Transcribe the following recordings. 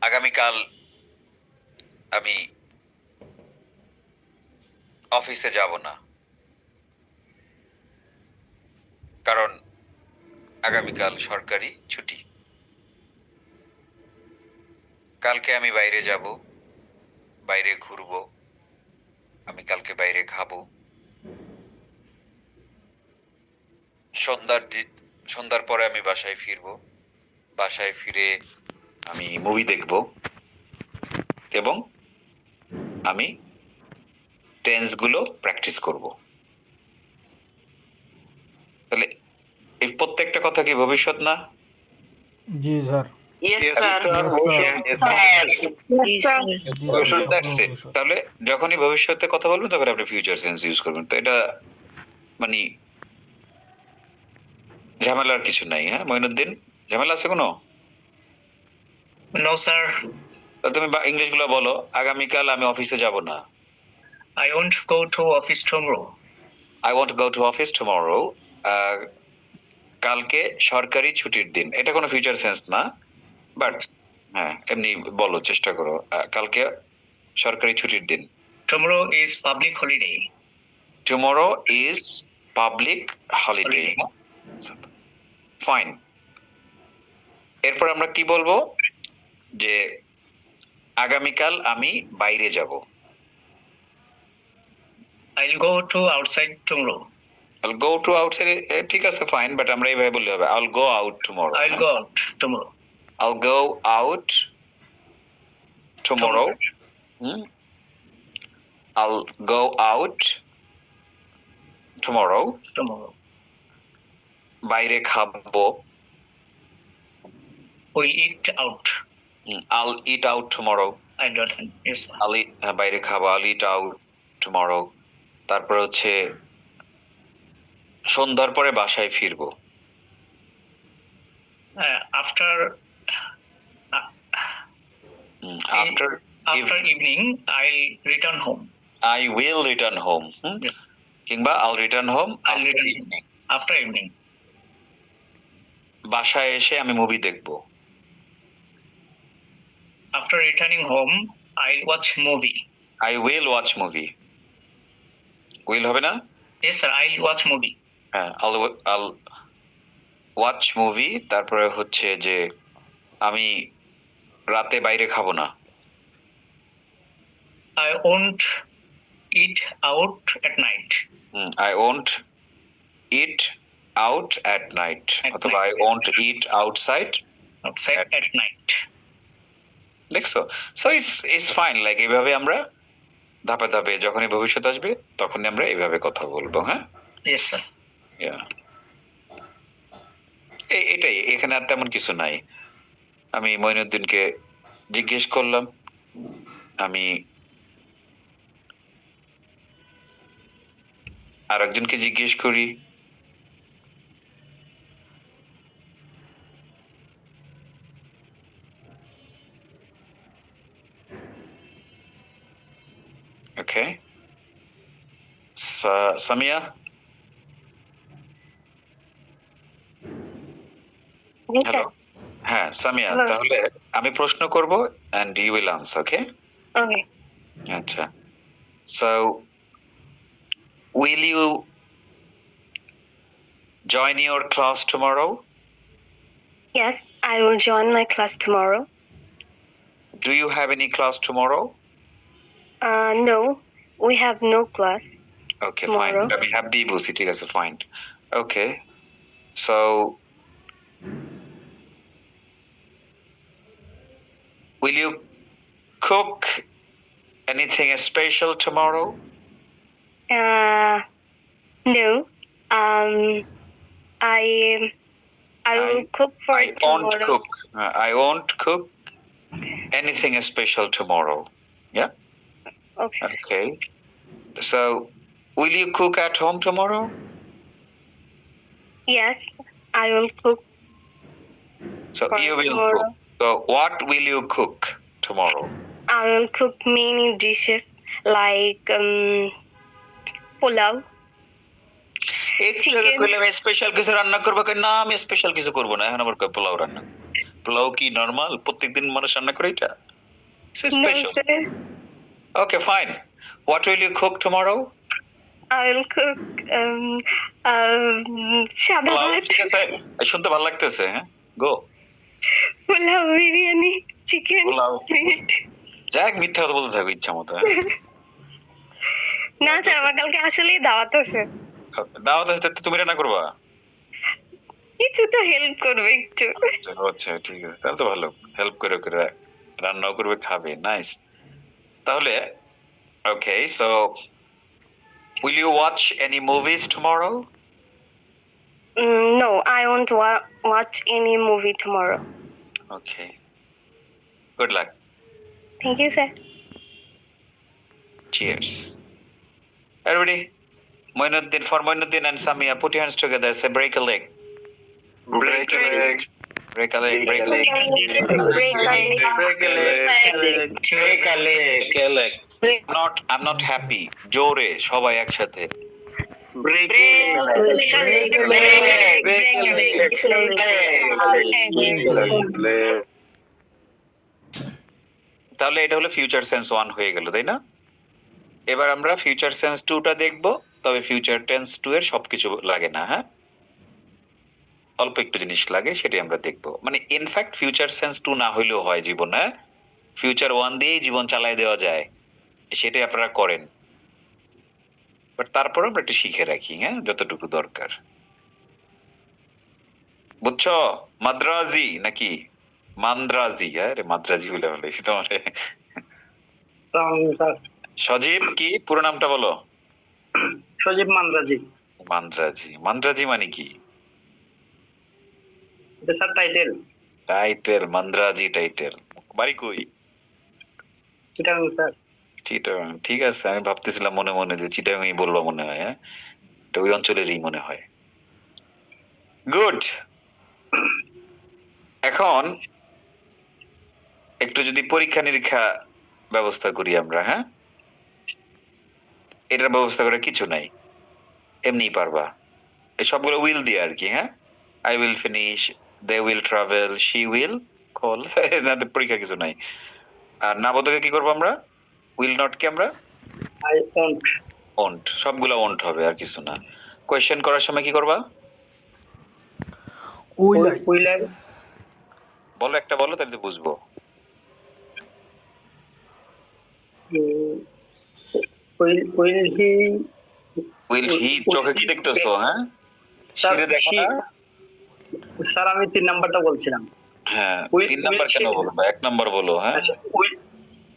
আগামীকাল আমি অফিসে যাব না, কারণ আগামীকাল সরকারি ছুটি। কালকে আমি বাইরে যাব, বাইরে ঘুরবো, আমি কালকে বাইরে খাবো। সন্ধ্যার পরে আমি বাসায় ফিরবো, বাসায় ফিরে আমি মুভি দেখব এবং আমি টেন্স গুলো প্র্যাকটিস করব। তাহলে এই প্রত্যেকটা কথা কি ভবিষ্যৎ না? জি স্যার। তাহলে যখনই ভবিষ্যতে কথা বলবেন তখন আপনি ফিউচার সেন্স ইউজ করবেন। তো এটা মানে ঝামেলার কিছু নাই। হ্যাঁ মঈনুদ্দিন, ঝামেলা আছে কোনো? No sir. তুমি ইংলিশ গুলো বলো। আগামীকাল আমি অফিসে যাব না। I won't go to office tomorrow. I want to go to office tomorrow. কালকে সরকারি ছুটির দিন। এটা কোনো ফিউচার সেন্স না, বাট হ্যাঁ এমনি বলো, চেষ্টা করো। কালকে সরকারি ছুটির দিন। Tomorrow is public holiday. Tomorrow is public holiday. Fine. এরপর আমরা কি বলবো? যে আগামীকাল আমি বাইরে যাব। I'll go to outside tomorrow. I'll go to outside. ঠিক আছে ফাইন, বাট আমরা এইভাবে বললে হবে I'll go out tomorrow. I'll go out tomorrow. I'll go out tomorrow. I'll go out tomorrow. Tomorrow. বাইরে খাবো। We'll eat out. I'll eat out tomorrow. I got it. Yes, sir. I'll eat, বাইরে খাবো। I'll eat out tomorrow. তারপর হচ্ছে সন্ধ্যার পরে বাসায় ফিরবো। After evening, I'll return home. I will return home. কিংবা I'll return home after evening. After evening. বাসায় এসে আমি মুভি দেখবো। After returning home, I'll watch movie. I will watch movie. Will হবে না? Yes, sir. I'll watch movie. হ্যাঁ, I'll watch movie. তারপরে হচ্ছে যে আমি রাতে বাইরে খাবো না। I won't eat out at night. I won't eat out at night. অথবা I won't eat outside at night. দেখছো? So it's fine. Like এইভাবে আমরা ধাপে ধাপে যখনই ভবিষ্যৎ আসবে তখনই আমরা এইভাবে কথা বলবো। হ্যাঁ? Yes, sir. Yeah. এটাই, এখানে আর তেমন কিছু নাই। আমি মঈনুদ্দিনকে জিজ্ঞেস করলাম, আমি আর একজনকে জিজ্ঞেস করি, ওকে সামিয়া। হ্যালো, হ্যাঁ সামিয়া, তাহলে আমি প্রশ্ন করব and you will answer, okay? Okay. আচ্ছা, so will you join your class tomorrow? Yes, I will join my class tomorrow. Do you have any class tomorrow? No, we have no class. Okay, tomorrow. fine. We have the বুঝি, ঠিক আছে, fine. Okay, so will you cook anything special tomorrow? No. I will cook for I tomorrow. won't cook. I won't cook anything special tomorrow. Yeah? Okay. Okay. So, will you cook at home tomorrow? Yes, I will cook. So, for you will tomorrow. cook. So, what will you cook tomorrow? I will cook many dishes like pulao. একটু আগে কইলাম special কিছু রান্না করবো, না আমি special কিছু করবো না, এখন আবার পোলাও রান্না। পোলাও কি নরমাল প্রত্যেকদিন মানুষ রান্না করে এটা? No, special. sir. Okay fine. What will you cook tomorrow? I will cook সাদা পোলাও, ভাত, ঠিক আছে। শুনতে ভালো লাগতেছে, হ্যাঁ, গো। পোলাও, বিরিয়ানি, চিকেন, পোলাও। মিট। যাক, মিথ্যা কথা বলতে থাকো ইচ্ছা মতো, হ্যাঁ। না স্যার, আমার কালকে আসলেই দাওয়াত আছে। দাওয়াত আছে তো তুমি রান্না করবা? কিছু তো হেল্প করবে একটু। আচ্ছা আচ্ছা, ঠিক আছে, তাহলে তো ভালো। হেল্প করে করে রান্নাও করবে, খাবে, নাইস। তাহলে ওকে, so will you watch any movies tomorrow? No, I won't watch any movie tomorrow. Okay, good luck. Thank you, sir. Cheers. Everybody, Moinuddin, for Moinuddin and Samia, put your hands together, say break a leg. Break a leg. Break a leg, break a leg. Break a leg. Break a leg. I'm not happy. জোরে সবাই একসাথে। Break a leg. তাহলে এটা হলো future sense 1 হয়ে গেল, তাই না? এবার আমরা ফিউচার সেন্স 2টা দেখব, তবে ফিউচার টেন্স 2 এর সবকিছু লাগে না, হ্যাঁ, অল্প একটু জিনিস লাগে, সেটাই আমরা দেখব। মানে ইনফ্যাক্ট ফিউচার সেন্স 2 না হইলেও হয় জীবনে, ফিউচার 1 দিয়েই জীবন চালায় দেওয়া যায়, সেটাই আপনারা করেন। বাট তারপর আমরা একটু শিখে রাখি, হ্যাঁ, যতটুকু দরকার। বুঝছো? মাদ্রাজি নাকি মান্দ্রাজি? আরে মাদ্রাজি বলে হলে সেটা মানে। সজীব, কি পুরো নামটা বলো? সজীব মান্দ্রাজি। মান্দ্রাজি, মান্দ্রাজি মানে কি? এটা sir title. Title, Mandraji title. বাড়ি কই? চিটাগাং স্যার। চিটাগাং, ঠিক আছে। আমি ভাবতেছিলাম মনে মনে যে চিটাগাংই বলবো মনে হয়, হ্যাঁ, এটা ওই অঞ্চলেরই মনে হয়। গুড। এখন একটু যদি পরীক্ষা নিরীক্ষা ব্যবস্থা করি আমরা, হ্যাঁ, এটার ব্যবস্থা করে কিছু নাই, এমনিই পারবা। এই সবগুলো উইল দিয়ে আর কি, হ্যাঁ। I will finish, they will travel, she will call, পরীক্ষা কিছু নাই। আর নাবোধকে কি করবো আমরা? উইল নট কে আমরা আই ওন্ট। ওন্ট, সবগুলো ওন্ট হবে, আর কিছু না। কোয়েশ্চেন করার সময় কি করবা? উইলার। বলো, একটা বলো, তাহলে বুঝবো। Will he. উইল হি, চোখে কি দেখতেছো, হ্যাঁ? স্যার, সিঁড়ে দেখো না? স্যার আমি 3 নাম্বারটা বলছিলাম। হ্যাঁ, Will- 3 নাম্বার will কেন she- বলবো? 1 নাম্বার বলো, হ্যাঁ। আচ্ছা,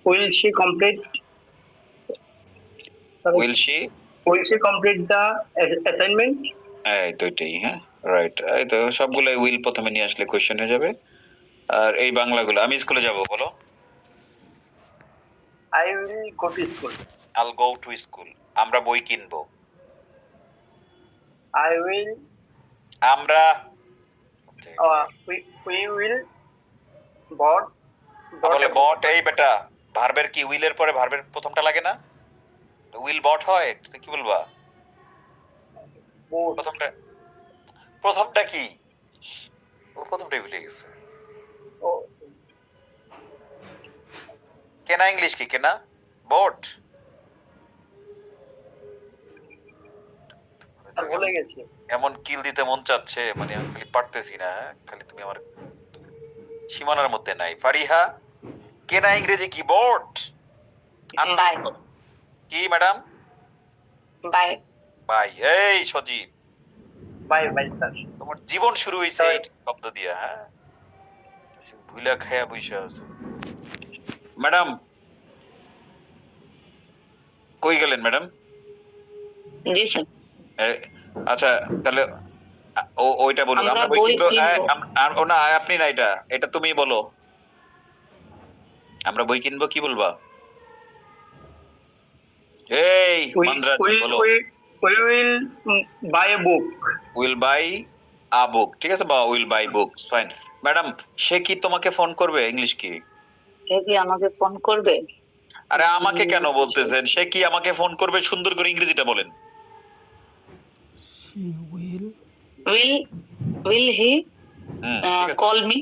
will she complete. Will she, will she complete the assignment. এই তো এটাই, হ্যাঁ, রাইট। এই তো সবগুলো উইল প্রথমে নিয়ে আসলে কোয়েশ্চেন হয়ে যাবে। আর এই বাংলাগুলো, আমি স্কুলে যাব, বলো। I will go to school. Al go to school. আমরা বই কিনবো। I will. আমরা উই উইল বট। বলে বট। এই বেটা, ভার্বের কি উইলের পরে ভার্বের প্রথমটা লাগে না? উইল বট হয়, তো কি বলবা? প্রথমটা কি? ও প্রথমটাই ভুলে গেছে। কেনা ইংলিশ কি কেনা? বট। ভুলে গেছি। এমন কিল দিতে মন চাচ্ছে, মানে আমি খালি পারতেছি না, হ্যাঁ? খালি তুমি আমার সীমানার মধ্যে নাই। ফারিহা, কেনা ইংরেজি কি? বট। বাই। কি ম্যাডাম? বাই। ভাই, এই সজীব, বাই বাই স্যার। তোমার জীবন শুরু হয়েছে এই শব্দ দিয়া, হ্যাঁ? ভুলা খায়া বসে আছে। ম্যাডাম কই গেলেন ম্যাডাম? জি স্যার। আচ্ছা, তাহলে ওইটা বলুন। আমরা আমরা বই বই কিনবো। কিনবো। না, আপনি না, এটা তুমি বলো। আমরা বই কিনবো, কি বলবা? এই মান্দ্রাজি বলো। We will buy a book. Will buy a book, ঠিক আছে, বা will buy books, fine. Madam, সে কি তোমাকে ফোন করবে? ইংলিশ কি? সে কি আমাকে ফোন করবে? আরে আমাকে কেন বলতেছেন? সে কি আমাকে ফোন করবে? সুন্দর করে ইংরেজিটা বলেন। She will উইল হি ঠিক আছে। Call me?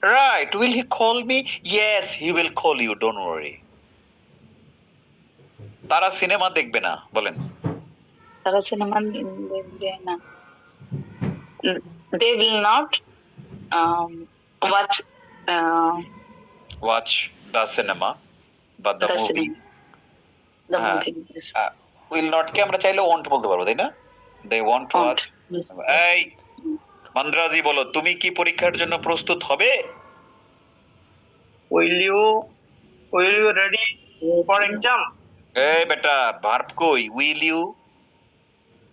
Right. Will he call me? Yes, he will call you. Don't worry. তারা সিনেমা দেখবে না বলেন। তারা সিনেমা দেখবে না। They will not watch Watch the cinema, but the movie. cinema. The হ্যাঁ। movie. Will not কে আমরা চাইলে want বলতে পারবো, তাই না? They want to watch. Yes. এই মান্দ্রাজি বলো, তুমি কি পরীক্ষার জন্য প্রস্তুত হবে? Will you ready for exam? এই বেটা, ভার্ব কই? Will you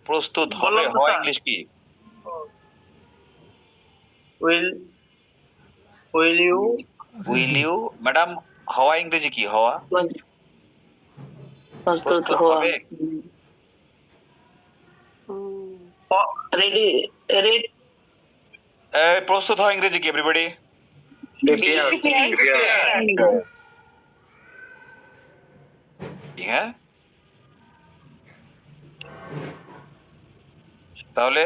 প্রস্তুত হবে? বললাম তো হয় স্যার। ইংলিশ কি? Will you Will you, madam, হওয়া ইংরেজি কি? হওয়া প্রস্তুত প্রস্তুত হওয়া। হবে? Ready. প্রস্তুত হওয়া ইংরেজি কি এভরিবডি? হ্যাঁ, তাহলে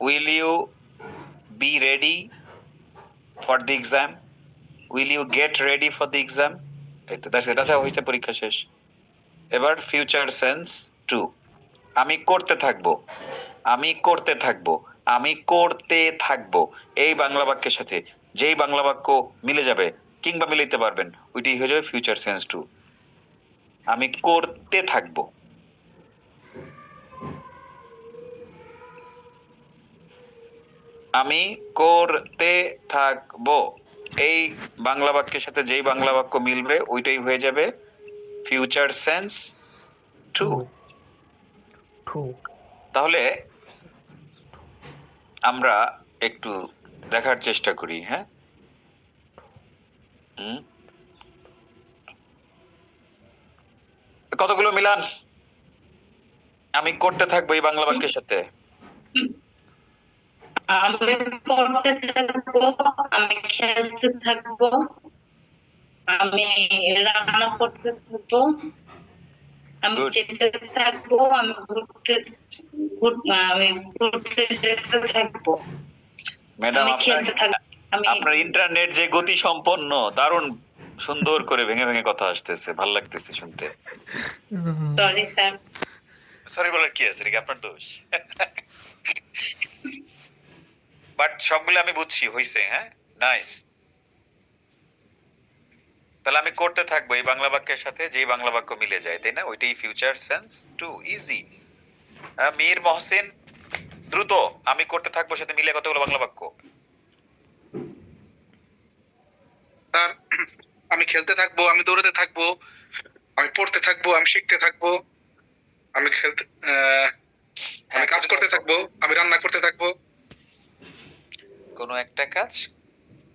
will you be ready for the exam? Will you get ready for the exam? এই তো that's হইছে পরীক্ষা শেষ। এবার ফিউচার সেন্স 2, আমি করতে থাকবো, আমি করতে থাকবো, আমি করতে থাকবো, এই বাংলা বাক্যের সাথে যেই বাংলা বাক্য মিলে যাবে কিংবা মিলাইতে পারবেন ওইটাই হয়ে যাবে ফিউচার সেন্স 2। আমি করতে থাকবো। আমি করতে থাকবো, এই বাংলা বাক্যের সাথে যেই বাংলা বাক্য মিলবে ওইটাই হয়ে যাবে ফিউচার সেন্স 2। True. তাহলে আমরা একটু দেখার চেষ্টা করি। হ্যাঁ, কতগুলো মিলান। আমি করতে থাকবো এই বাংলা বাক্যের সাথে। আমি পড়তে থাকবো, আমি খেলতে থাকবো, আমি রান্না করতে থাকবো, আমি Good. যেতে থাকবো, আমি ঘুরতে যেতে থাকবো, ম্যাডাম, আমি খেলতে থাকবো, আমি আপনার ইন্টারনেট যে গতি সম্পন্ন, দারুণ সুন্দর করে ভেঙে ভেঙে কথা আসতেছে, ভালো লাগতেছে শুনতে। Sorry sir. সরি বলার কি আছে, এটা কি আপনার দোষ? বাট সবগুলো আমি বুঝছি, হইছে। হ্যাঁ, নাইস। তাহলে আমি করতে থাকবো এই বাংলা বাক্যের সাথে যেই বাংলা বাক্য মিলে যায়, তাই না? ওইটাই future sense 2। Easy. Mir Mohsin, দ্রুত, আমি করতে থাকবো সাথে মিলে কতগুলো বাংলা বাক্য? স্যার, আমি খেলতে থাকবো, আমি দৌড়াতে থাকবো, আমি পড়তে থাকবো, আমি শিখতে থাকবো, আমি আমি কাজ করতে থাকবো, আমি রান্না করতে থাকবো। কোনো একটা কাজ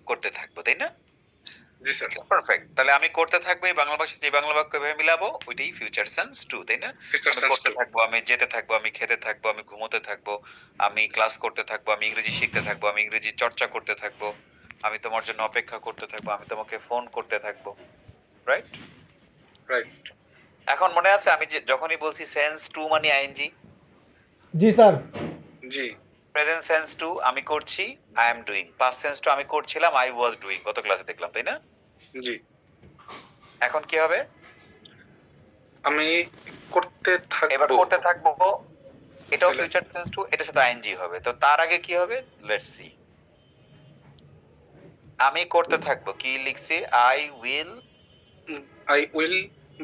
করতে থাকবো, তাই না? জি স্যার। পারফেক্ট। তাহলে আমি করতে থাকবো এই বাংলা ভাষা যে বাংলা বাক্য এভাবে মিলাবো ওইটাই ফিউচার সেন্স 2, তাই না? Future আমি sense করতে 2। থাকবো, আমি যেতে থাকবো, আমি খেতে থাকবো, আমি ঘুমোতে থাকবো, আমি ক্লাস করতে থাকবো, আমি ইংরেজি শিখতে থাকবো, আমি ইংরেজি চর্চা করতে থাকবো, আমি তোমার জন্য অপেক্ষা করতে থাকবো, আমি তোমাকে ফোন করতে থাকবো। রাইট? রাইট। এখন মনে আছে আমি যখনই বলছি সেন্স 2 মানে আইএনজি, जी सर। জি। প্রেজেন্ট সেন্স 2 আমি করছি, I am doing, past sense 2 আমি করছিলাম, আই ওয়াজ ডুইং, গত ক্লাসে দেখলাম, তাই না? জি। এখন কি হবে? আমি করতে এবার থাকবো। করতে থাকবো, এটাও তাহলে- ফিউচার সেন্স 2, এটার সাথে আইএনজি হবে। তো তার আগে কি হবে? Let's see. আমি করতে থাকবো, কি লিখছি? I will, I will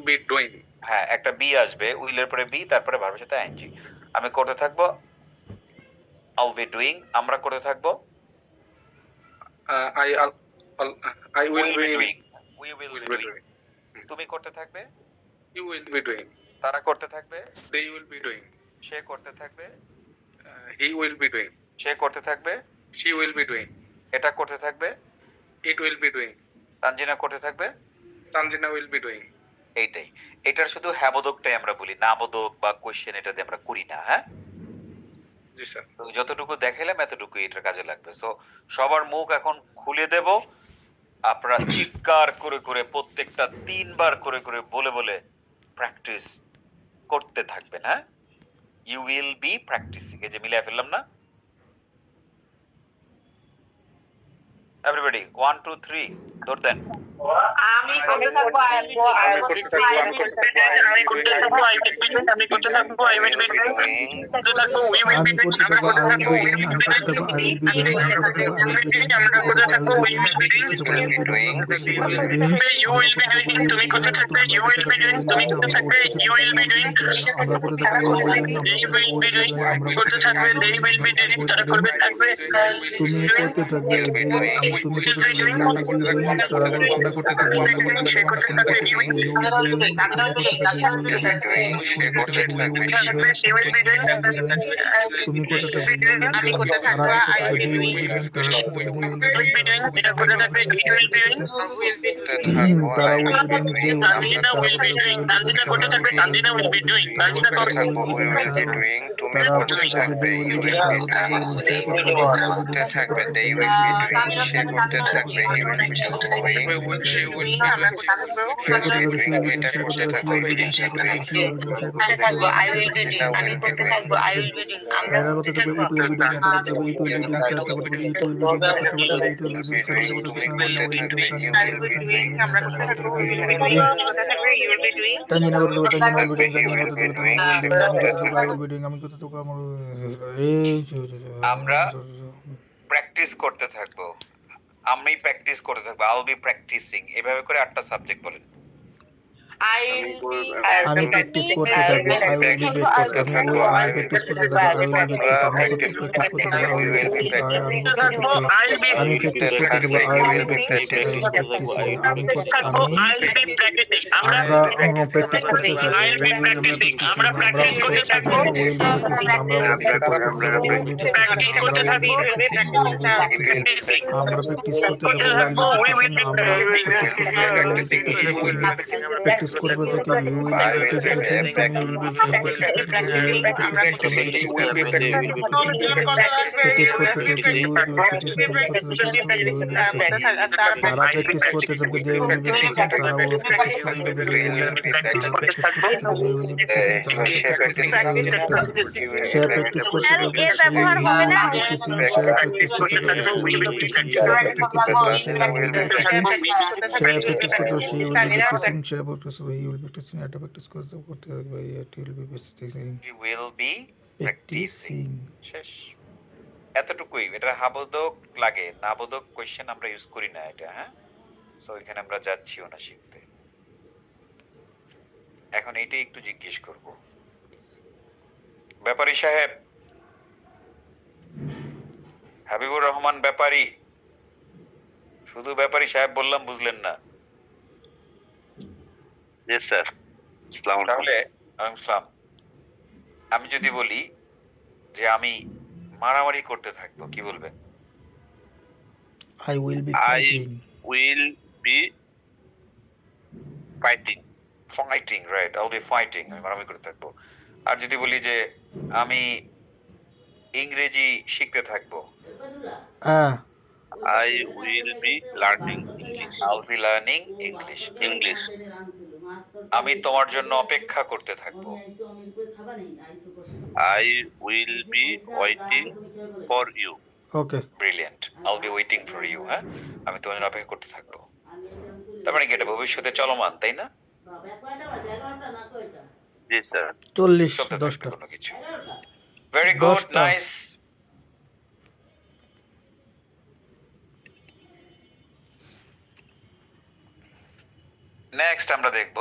be doing. হ্যাঁ, একটা বি আসবে, উইলের পরে বি, তারপরে ভার্বের সাথে আইএনজি। আমি করতে থাকবো, আই উইল বি ডুইং, আমরা করতে থাকবো, I will be doing, we will be doing. Doing. তুমি করতে থাকবে, ইউ উইল বি ডুইং। তারা করতে থাকবে, দে উইল বি ডুইং। সে করতে থাকবে, হি উইল বি ডুইং। সে করতে থাকবে, শি উইল বি ডুইং। এটা করতে থাকবে, it will be doing. Tanzina করতে থাকবে, তানজিনা উইল বি ডুইং। এইটাই। এটার শুধু হ্যাঁ বোধকটাই আমরা বলি, না বোধক বা কোয়েশ্চেন এটা দিয়ে আমরা করি না। হ্যাঁ, জি স্যার। তো যতটুকু দেখাইলাম এতটুকু এটার কাজে লাগবে। সো সবার মুখ এখন খুলে দেব, আপনারা চিৎকার করে করে প্রত্যেকটা 3 বার করে করে বলে বলে প্র্যাকটিস করতে থাকবেন। হ্যাঁ, ইউ উইল বি প্র্যাকটিসিং, এই যে মিলিয়ে ফেললাম না? এভরিবডি 1 2 3 ধর দেন। আমি করতে থাকবো আমি করতে থাকবো আমি করতে থাকবো I will be doing আমি করতে থাকবো I will be doing করতে থাকবো we will be আমি doing করতে আমরা থাকবো করতে I will থাকবো be we doing, will আমি be করতে doing থাকবো I will be doing, আমি করতে থাকবো I will be doing, আমরা করতে থাকবো we will be doing আমি করতে থাকবো I will be doing, আমি করতে থাকবো I will be doing, you will be doing তুমি করতে থাকবে you will be doing তুমি করতে থাকবে you will be doing আমরা করতে থাকবো will be doing, they will be doing আমরা করতে থাকবে they will be doing তারা করবে থাকবে তুমি করতে থাকবে তুমি করতে থাকবে you will be doing, তারা করবে তুমি করতে থাকবে you will be say doing, করতে তুমি থাকবে করতে থাকবে you will be doing, তুমি করতে থাকবে you will be doing, তুমি করতে থাকবে you will be doing, say will be doing তুমি করতে থাকবে you will be আমি doing, করতে তারা থাকবো করতে I থাকবে will they be will be doing, তারা করতে থাকবে they will be will be doing এটা করতে থাকবে it will be doing will be তারা will be doing, they will be doing, Tanzina will be doing Tanzina করতে থাকবে Tanzina will be doing Tanzina করতে they will be doing, তারা করতে থাকবে they will be doing, তারা করতে থাকবে সে করতে থাকবে you will be doing, সে করতে থাকবে they will be doing, সে করতে থাকবে you will be doing, সে করতে থাকবে they will be doing, সে করতে থাকবে you will be doing, সে করতে থাকবে আমরা করতে থাকবো she will be doing, she will be doing, she will be doing, she will be doing, she will be doing, she will be doing, করতে থাকবো I will be doing আমি করতে থাকবো I will be doing আমরা এরা করতে করতে থাকবে থাকবো it will be doing, এটা করতে থাকবে it will be doing, চারটা করতে থাকবে it will be doing, চারটা করতে থাকবে it will be doing, তারা করতে থাকবে Tanzina will be doing, I will be doing আমরা করতে থাকবো we will be doing করতে থাকবে you will be doing Tanzina করতে থাকবে Tanzina will be doing, Tanzina করতে থাকবে তানজিনা will be doing, আমি করতে থাকবো I will be doing, আমি করতে থাকবো আমার এই আমরা প্র্যাকটিস করতে থাকবো, আমি প্র্যাকটিস করতে থাকবো, আই উইল বি প্র্যাকটিসিং, এভাবে করে 8টা সাবজেক্ট বলেন। I will be আমি প্র্যাকটিস করতে থাকবো I will be practice, আমি প্র্যাকটিস করতে থাকবো I will be practice, আমি প্র্যাকটিস করতে থাকবো I will be practice, আমি প্র্যাকটিস করতে থাকবো I will be practicing, আমি I'll be practicing আমরা আমরা প্র্যাকটিস করতে থাকবো I'll be practicing আমরা প্র্যাকটিস করতে থাকবো প্র্যাকটিস করতে থাকবো আমরা প্র্যাকটিস করতে থাকবো we will be প্র্যাকটিস করবে থেকে you will তারা প্র্যাকটিস করতে থাকবে they will be practicing, তারা প্র্যাকটিস করতে থাকবে they will be practicing, সে প্র্যাকটিস করতে থাকবে she will be practicing, সে প্র্যাকটিস করতে থাকবে she will be practicing, সে প্র্যাকটিস করতে থাকবে she will be practicing, সে প্র্যাকটিস করতে she will be practicing, সে প্র্যাকটিস করবে he will be practicing, এটা প্র্যাকটিস করতে থাকবে it will be practicing, he will be practicing. practicing শেষ, এতটুকুই। এটা হাবোধক লাগে, নাবোধক কোয়েশ্চেন আমরা ইউজ করি না এটা, হ্যাঁ। সো এখানে আমরা যাচ্ছিও না শিখতে। এখন এইটাই একটু জিজ্ঞেস করব, ব্যাপারী সাহেব, হাবিবুর রহমান ব্যাপারী, শুধু ব্যাপারী সাহেব বললাম বুঝলেন না? Yes, sir. Assalamu তাহলে আসসালাম, আমি যদি বলি যে আমি মারামারি করতে থাকবো, কি বলবেন? I will be I fighting, will be fighting. Fighting, right, I will B fighting, আমি মারামারি করতে থাকবো। আর যদি বলি যে আমি ইংরেজি শিখতে থাকবো, I will be learning English. I will be learning English. English. আমি তোমার জন্য অপেক্ষা করতে থাকবো, I will be waiting for you. okay, brilliant, I will be waiting for you, হ্যাঁ, আমি তোমার জন্য অপেক্ষা করতে থাকবো। তার মানে কি এটা ভবিষ্যতে চলমান, তাই না? Yes, sir. 40 চলতে থাকবে 10টা কোনো কিছু। ভেরি গুড, 10টা। নাইস। নেক্সট আমরা দেখব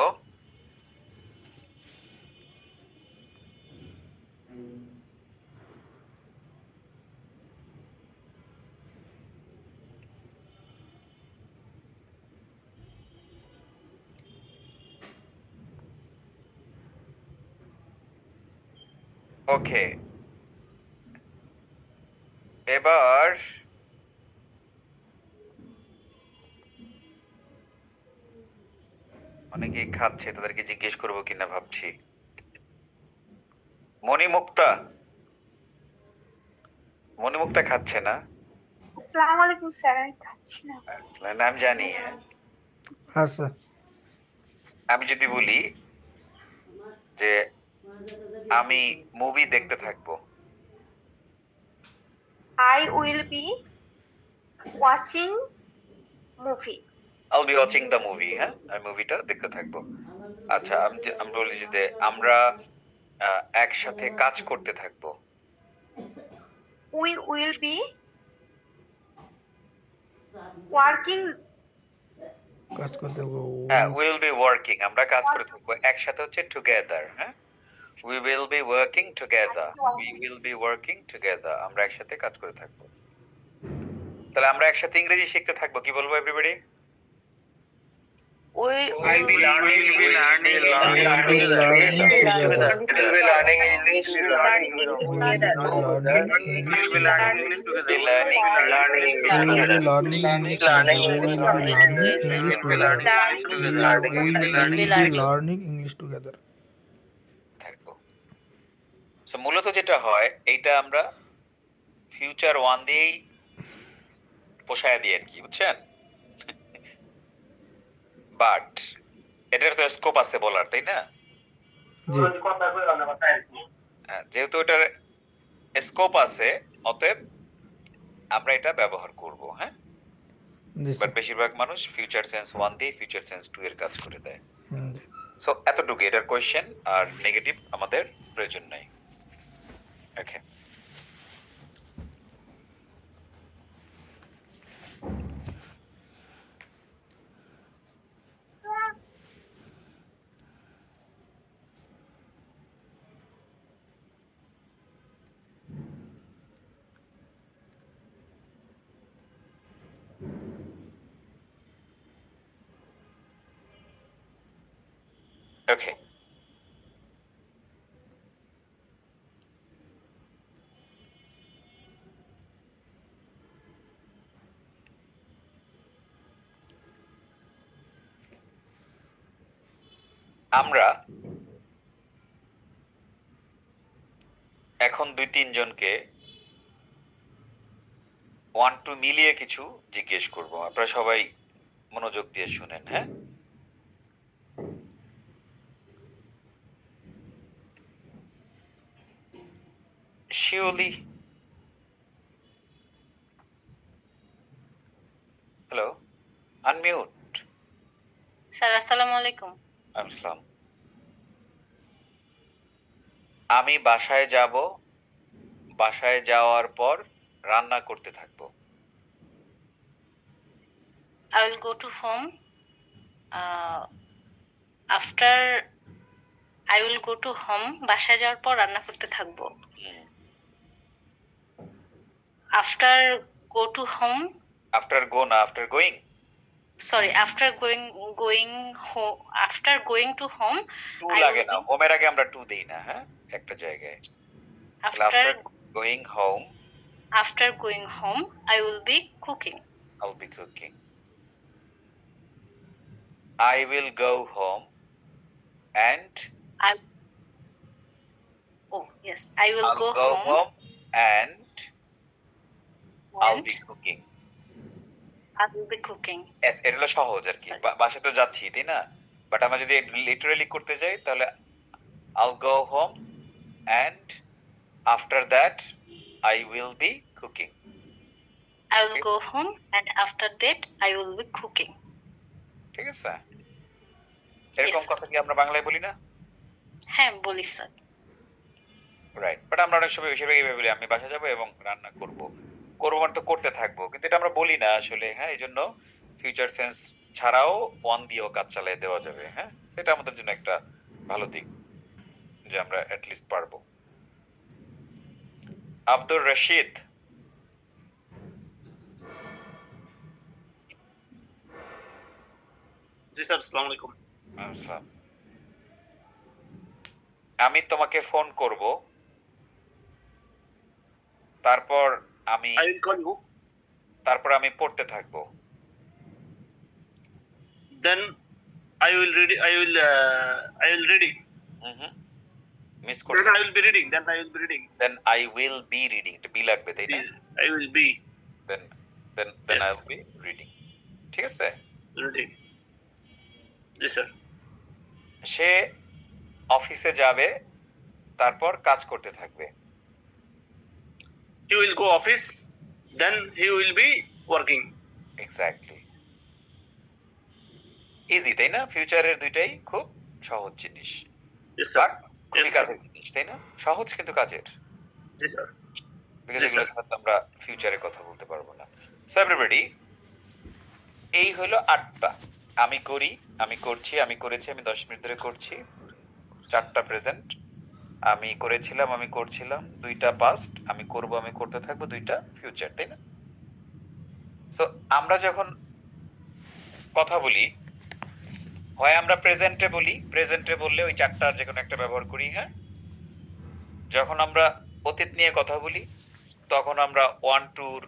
ওকে, এবার অনেকেই খাচ্ছে, তাদেরকে জিজ্ঞেস করবো কিনা ভাবছি। মণিমুক্তা, মণিমুক্তা খাচ্ছে না? আসসালামু আলাইকুম স্যার, আমি খাচ্ছি না। নাম জানি, হ্যাঁ। আচ্ছা আমি যদি বলি যে আমি মুভি দেখতে থাকবো, I will be watching movie. I'll be watching the movie, হ্যাঁ আমি মুভিটা দেখতে থাকবো। আচ্ছা আমি বলি যে আমরা একসাথে কাজ করতে থাকবো। We will be working. কাজ করতে হবে হ্যাঁ উইল বি ওয়ার্কিং, আমরা কাজ করে থাকবো। একসাথে হচ্ছে টুগেদার, হ্যাঁ we will be working together, we will be working together, আমরা একসাথে কাজ করে থাকবো। তাহলে আমরা একসাথে ইংরেজি শিখতে থাকবো, কি বলবো everybody? We I will be learning English together. English together. We will be learning English together. Be learning We will be learning English together. We will be learning English together. We will be learning English together. থাকবো। So মূলত যেটা হয় এইটা আমরা future one দিয়েই পোষায় দিই আর কি, বুঝছেন? বাট এটার তো স্কোপ আছে বলার, তাই না? জি হ্যাঁ, যেহেতু এটার স্কোপ আছে অতএব আমরা এটা ব্যবহার করব, হ্যাঁ। জি বাট বেশিরভাগ মানুষ ফিউচার সেন্স ওয়ান দিয়ে ফিউচার সেন্স টু এর কাজ করে দেয়। জি সো এতটুকু, এটার কোয়েশ্চেন আর নেগেটিভ আমাদের প্রয়োজন নাই। ওকে, ওকে। আমরা এখন 2-3 জনকে 1-2 মিলিয়ে কিছু জিজ্ঞেস করব। আপনারা সবাই মনোযোগ দিয়ে শুনেন, হ্যাঁ। Shiuli, hello, unmute. স্যার আসসালামু আলাইকুম। আসসালাম। আমি বাসায় যাব, বাসায় যাওয়ার পর রান্না করতে থাকবো। I will go to home. After I will go to home. বাসায় যাওয়ার পর রান্না করতে থাকবো। After go to home. After go না, after going. Sorry, after going home. After going to home. To I লাগে will না, be- হোমের আগে আমরা টু দেই না, হ্যাঁ একটা জায়গায়। After going home after going home, I will be cooking. I'll be cooking. I will go home and Oh yes, I will I'll go go home. home and I'll be cooking. I will be cooking. এটা হলো সহজ আর কি, Sorry. বাসায় তো যাচ্ছি তাই না। But আমরা যদি লিটারালি করতে যাই তাহলে I'll go home and after that I will be cooking. I will go home and after that I will be cooking. ঠিক আছে? এরকম Yes. কথা কি আমরা বাংলায় বলি না? হ্যাঁ বলি স্যার। রাইট। বাট আমরা অনেক সময় বেশিরভাগ এইভাবে বলি, আমি বাসা যাবো এবং রান্না করব। করবো মানে তো করতে থাকবো, কিন্তু এটা আমরা বলি না আসলে, হ্যাঁ। এই জন্য ফিউচার সেন্স ছাড়াও ওয়ান দিয়েও কাজ চালিয়ে দেওয়া যাবে, হ্যাঁ। এটা আমাদের জন্য একটা ভালো দিক যে আমরা অ্যাটলিস্ট পারবো। আব্দুর রশিদ, জি স্যার, আসসালামু আলাইকুম। আসসালাম। আমি তোমাকে ফোন করব, তারপর আমি I will call you. আমি পড়তে থাকবো। Then I will read. I will reading. Miss Then করছি। I will be reading. Then I will be reading. Then I will be reading, এটা বি লাগবে তাই না? I will be then Yes. I will be reading. ঠিক আছে? reading. জি sir. সে অফিসে যাবে, তারপর কাজ করতে থাকবে। He will go office. Then he will be working. Exactly, easy তাই না? ফিউচারের দুইটাই খুব সহজ জিনিস, Yes, sir. বাট খুবই Yes, sir. কাজের জিনিস, তাই না? সহজ কিন্তু কাজের, Yes, sir. বিকজ জি, এগুলো স্যার। ছাড়া তো আমরা ফিউচারে কথা বলতে পারবো না। সো এভরিবডি, এই হলো 8টা। আমি করি, আমি করছি, আমি করেছি, আমি 10 মিনিট ধরে করছি। 4টা প্রেজেন্ট, আমি করেছিলাম, আমি করছিলাম। 2টা পাস্ট, আমি করব, আমি করতে থাকবো। 2টা ফিউচার, তাই না? সো আমরা যখন কথা বলি, হয় আমরা প্রেজেন্টে বলি, প্রেজেন্টে বললে ওই 4টার যে কোনো একটা ব্যবহার করি, হ্যাঁ? যখন আমরা অতীত নিয়ে কথা বলি, তখন আমরা 1 2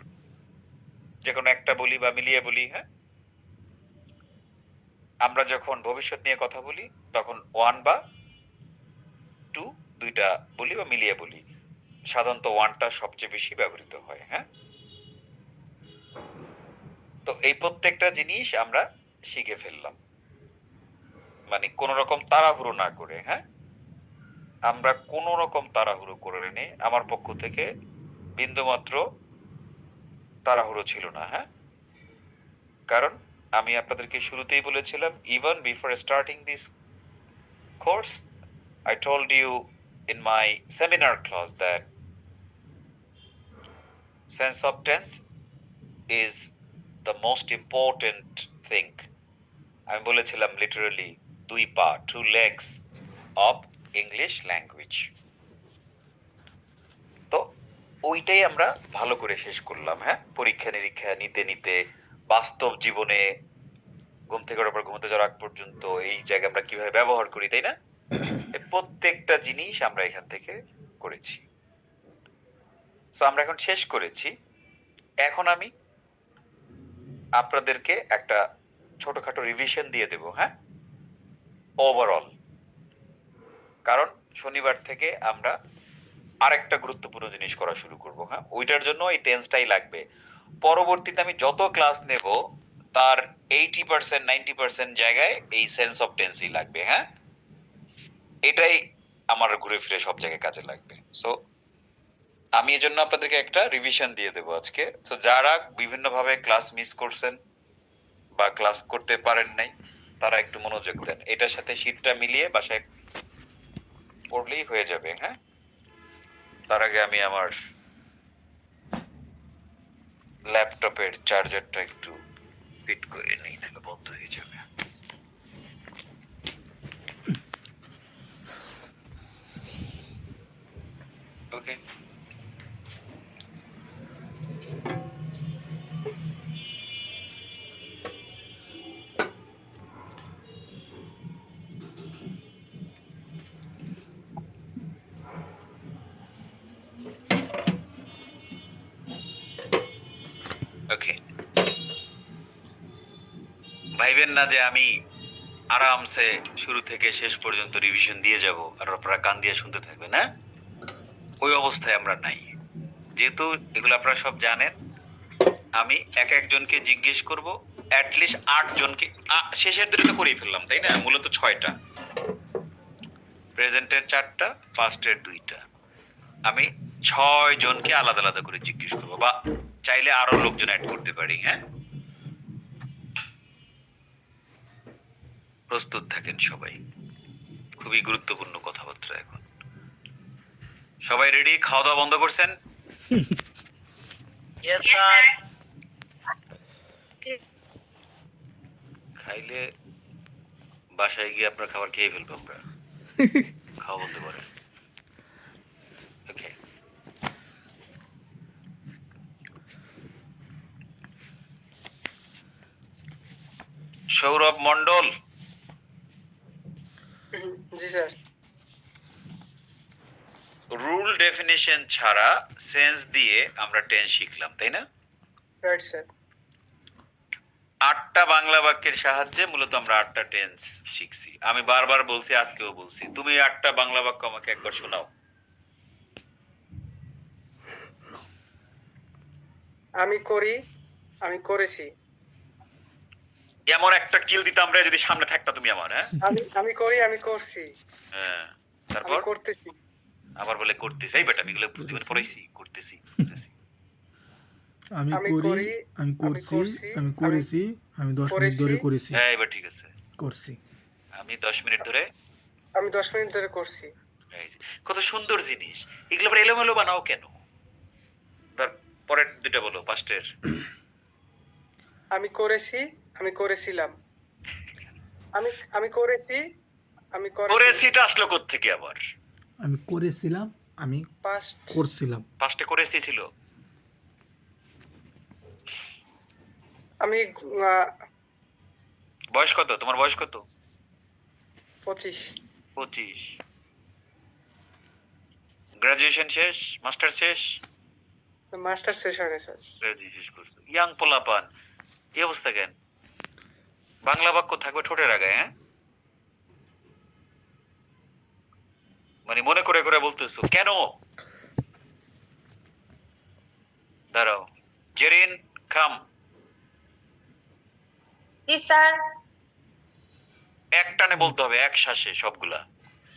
যে কোনো একটা বলি বা মিলিয়ে বলি, হ্যাঁ? আমরা যখন ভবিষ্যৎ নিয়ে কথা বলি, তখন 1 বা 2 দুইটা বলি বা মিলিয়ে বলি। সাধারণত 1টা সবচেয়ে বেশি ব্যবহৃত হয়, হ্যাঁ? তো এই প্রত্যেকটা জিনিস আমরা শিখে ফেললাম, মানে কোন রকম তাড়াহুড়ো না করে, হ্যাঁ? আমরা কোন রকম তাড়াহুড়ো করে নেই, আমার পক্ষ থেকে বিন্দুমাত্র তাড়াহুড়ো ছিল না, হ্যাঁ? কারণ আমি আপনাদেরকে শুরুতেই বলেছিলাম, even before starting this course, I told you in my seminar class that sense of tense is the most important thing. আমি বলেছিলাম লিটারালি 2 পা, 2 legs of English language. তো ওইটাই আমরা ভালো করে শেষ করলাম, হ্যাঁ? পরীক্ষা নিরীক্ষা নিতে নিতে, বাস্তব জীবনে ঘুম থেকে ওঠার পর ঘুমোতে যাওয়ার আগ পর্যন্ত এই জায়গায় আমরা কিভাবে ব্যবহার করি, তাই না? এই প্রত্যেকটা জিনিস আমরা এখান থেকে করেছি। সো আমরা এখন শেষ করেছি। এখন আমি আপনাদেরকে একটা ছোটখাটো রিভিশন দিয়ে দেব, হ্যাঁ? ওভারঅল। কারণ শনিবার থেকে আমরা আরেকটা গুরুত্বপূর্ণ জিনিস করা শুরু করব, হ্যাঁ? ওইটার জন্য এই টেন্সটাই লাগবে। পরবর্তীতে আমি যত ক্লাস নেব, তার 80% 90% জায়গায় এই সেন্স অফ টেন্সই লাগবে, হ্যাঁ? এটাই আমার ঘুরে ফিরে সব জায়গায় কাজে লাগবে। সো আমি এজন্য আপনাদেরকে একটা রিভিশন দিয়ে দেব আজকে। সো যারা বিভিন্নভাবে ক্লাস মিস করছেন বা ক্লাস করতে পারেন নাই, তারা একটু মনোযোগ দেন। এটার সাথে শীটটা মিলিয়ে বাসায় পড়লেই হয়ে যাবে, হ্যাঁ? তার আগে আমি আমার ল্যাপটপের চার্জারটা একটু ফিট করে নিই, নাহলে বন্ধ হয়ে যাবে। ওকে, ওকে। ভাইবেন না যে আমি আরামসে শুরু থেকে শেষ পর্যন্ত রিভিশন দিয়ে যাব আর আপনারা কান দিয়ে শুনতে থাকবেন, হ্যাঁ? ওই অবস্থায় আমরা নাই। যেহেতু এগুলো আপনারা সব জানেন, আমি এক একজনকে জিজ্ঞেস করব, অ্যাটলিস্ট 8 জনকে। শেষের দুটো তো করেই ফেললাম, তাই না? মূলত 6টা, প্রেজেন্টের 4টা, পাস্টের 2টা। আমি 6 জনকে আলাদা আলাদা করে জিজ্ঞেস করব, বা চাইলে আরো লোকজন অ্যাড করতে পারি, হ্যাঁ? প্রস্তুত থাকেন সবাই, খুবই গুরুত্বপূর্ণ কথাবার্তা এখন। সবাই রেডি? খাওয়া দাওয়া বন্ধ করছেন? Yes, sir. খাইলে বাসায় গিয়ে আপনার খাবার খেয়ে ফেলবো আমরা। খাওয়া বলতে পারেন। ওকে, সৌরভ মন্ডল, জি স্যার। রুল ডেফিনিশন ছাড়া সেন্স দিয়ে আমরা টেন্স শিখলাম, তাই না? Right sir. 8টা বাংলা বাক্যের সাহায্যে মূলত আমরা 8টা টেন্স শিখছি। আমি বারবার বলছি, আজকেও বলছি, তুমি 8টা বাংলা বাক্য আমাকে একবার শোনাও। আমি করি, আমি করেছি। এমন একটা কিল দিতাম রে যদি সামনে থাকতা তুমি আমার, হ্যাঁ? আমি করি, আমি করছি। হ্যাঁ, আমি তারপর করতেছি। আবার বলে করতেছি। এই বেটা, আমি এগুলো জীবনে পড়াইছি, করতেছি। আমি করি, আমি করছি, আমি করেছি, আমি 10 মিনিট ধরে করেছি, হ্যাঁ এবার ঠিক আছে। করছি। আমি 10 মিনিট ধরে আমি 10 মিনিট ধরে করছি। এই যে, কত সুন্দর জিনিস। এগুলো আবার এলোমেলো বানাও কেন? এবার পরের দুইটা বলো পাস্টের। আমি করেছি, আমি করেছিলাম। আমি করেছি, আমি করেছিটা আসলো কোত্থেকে আবার? আমি করেছিলাম, আমি পাস্ট করছিলাম। পাস্টে করেছি ছিল। আমি বয়স কত? তোমার বয়স কত? 25 25। গ্রাজুয়েশন শেষ? মাস্টার শেষ? মাস্টার শেষ হয়নি স্যার। গ্রাজুয়েশন শেষ করছো। ইয়াং পোলাপান। এই অবস্থা কেন? বাংলা বাক্য থাকবে ঠোঁটের আগায়, হ্যাঁ? মানে মনে করে করে বলতেছো কেন? দাঁড়াও। জেরিন কাম। জি স্যার। এক টানে বলতে হবে, এক শ্বাসে সবগুলা।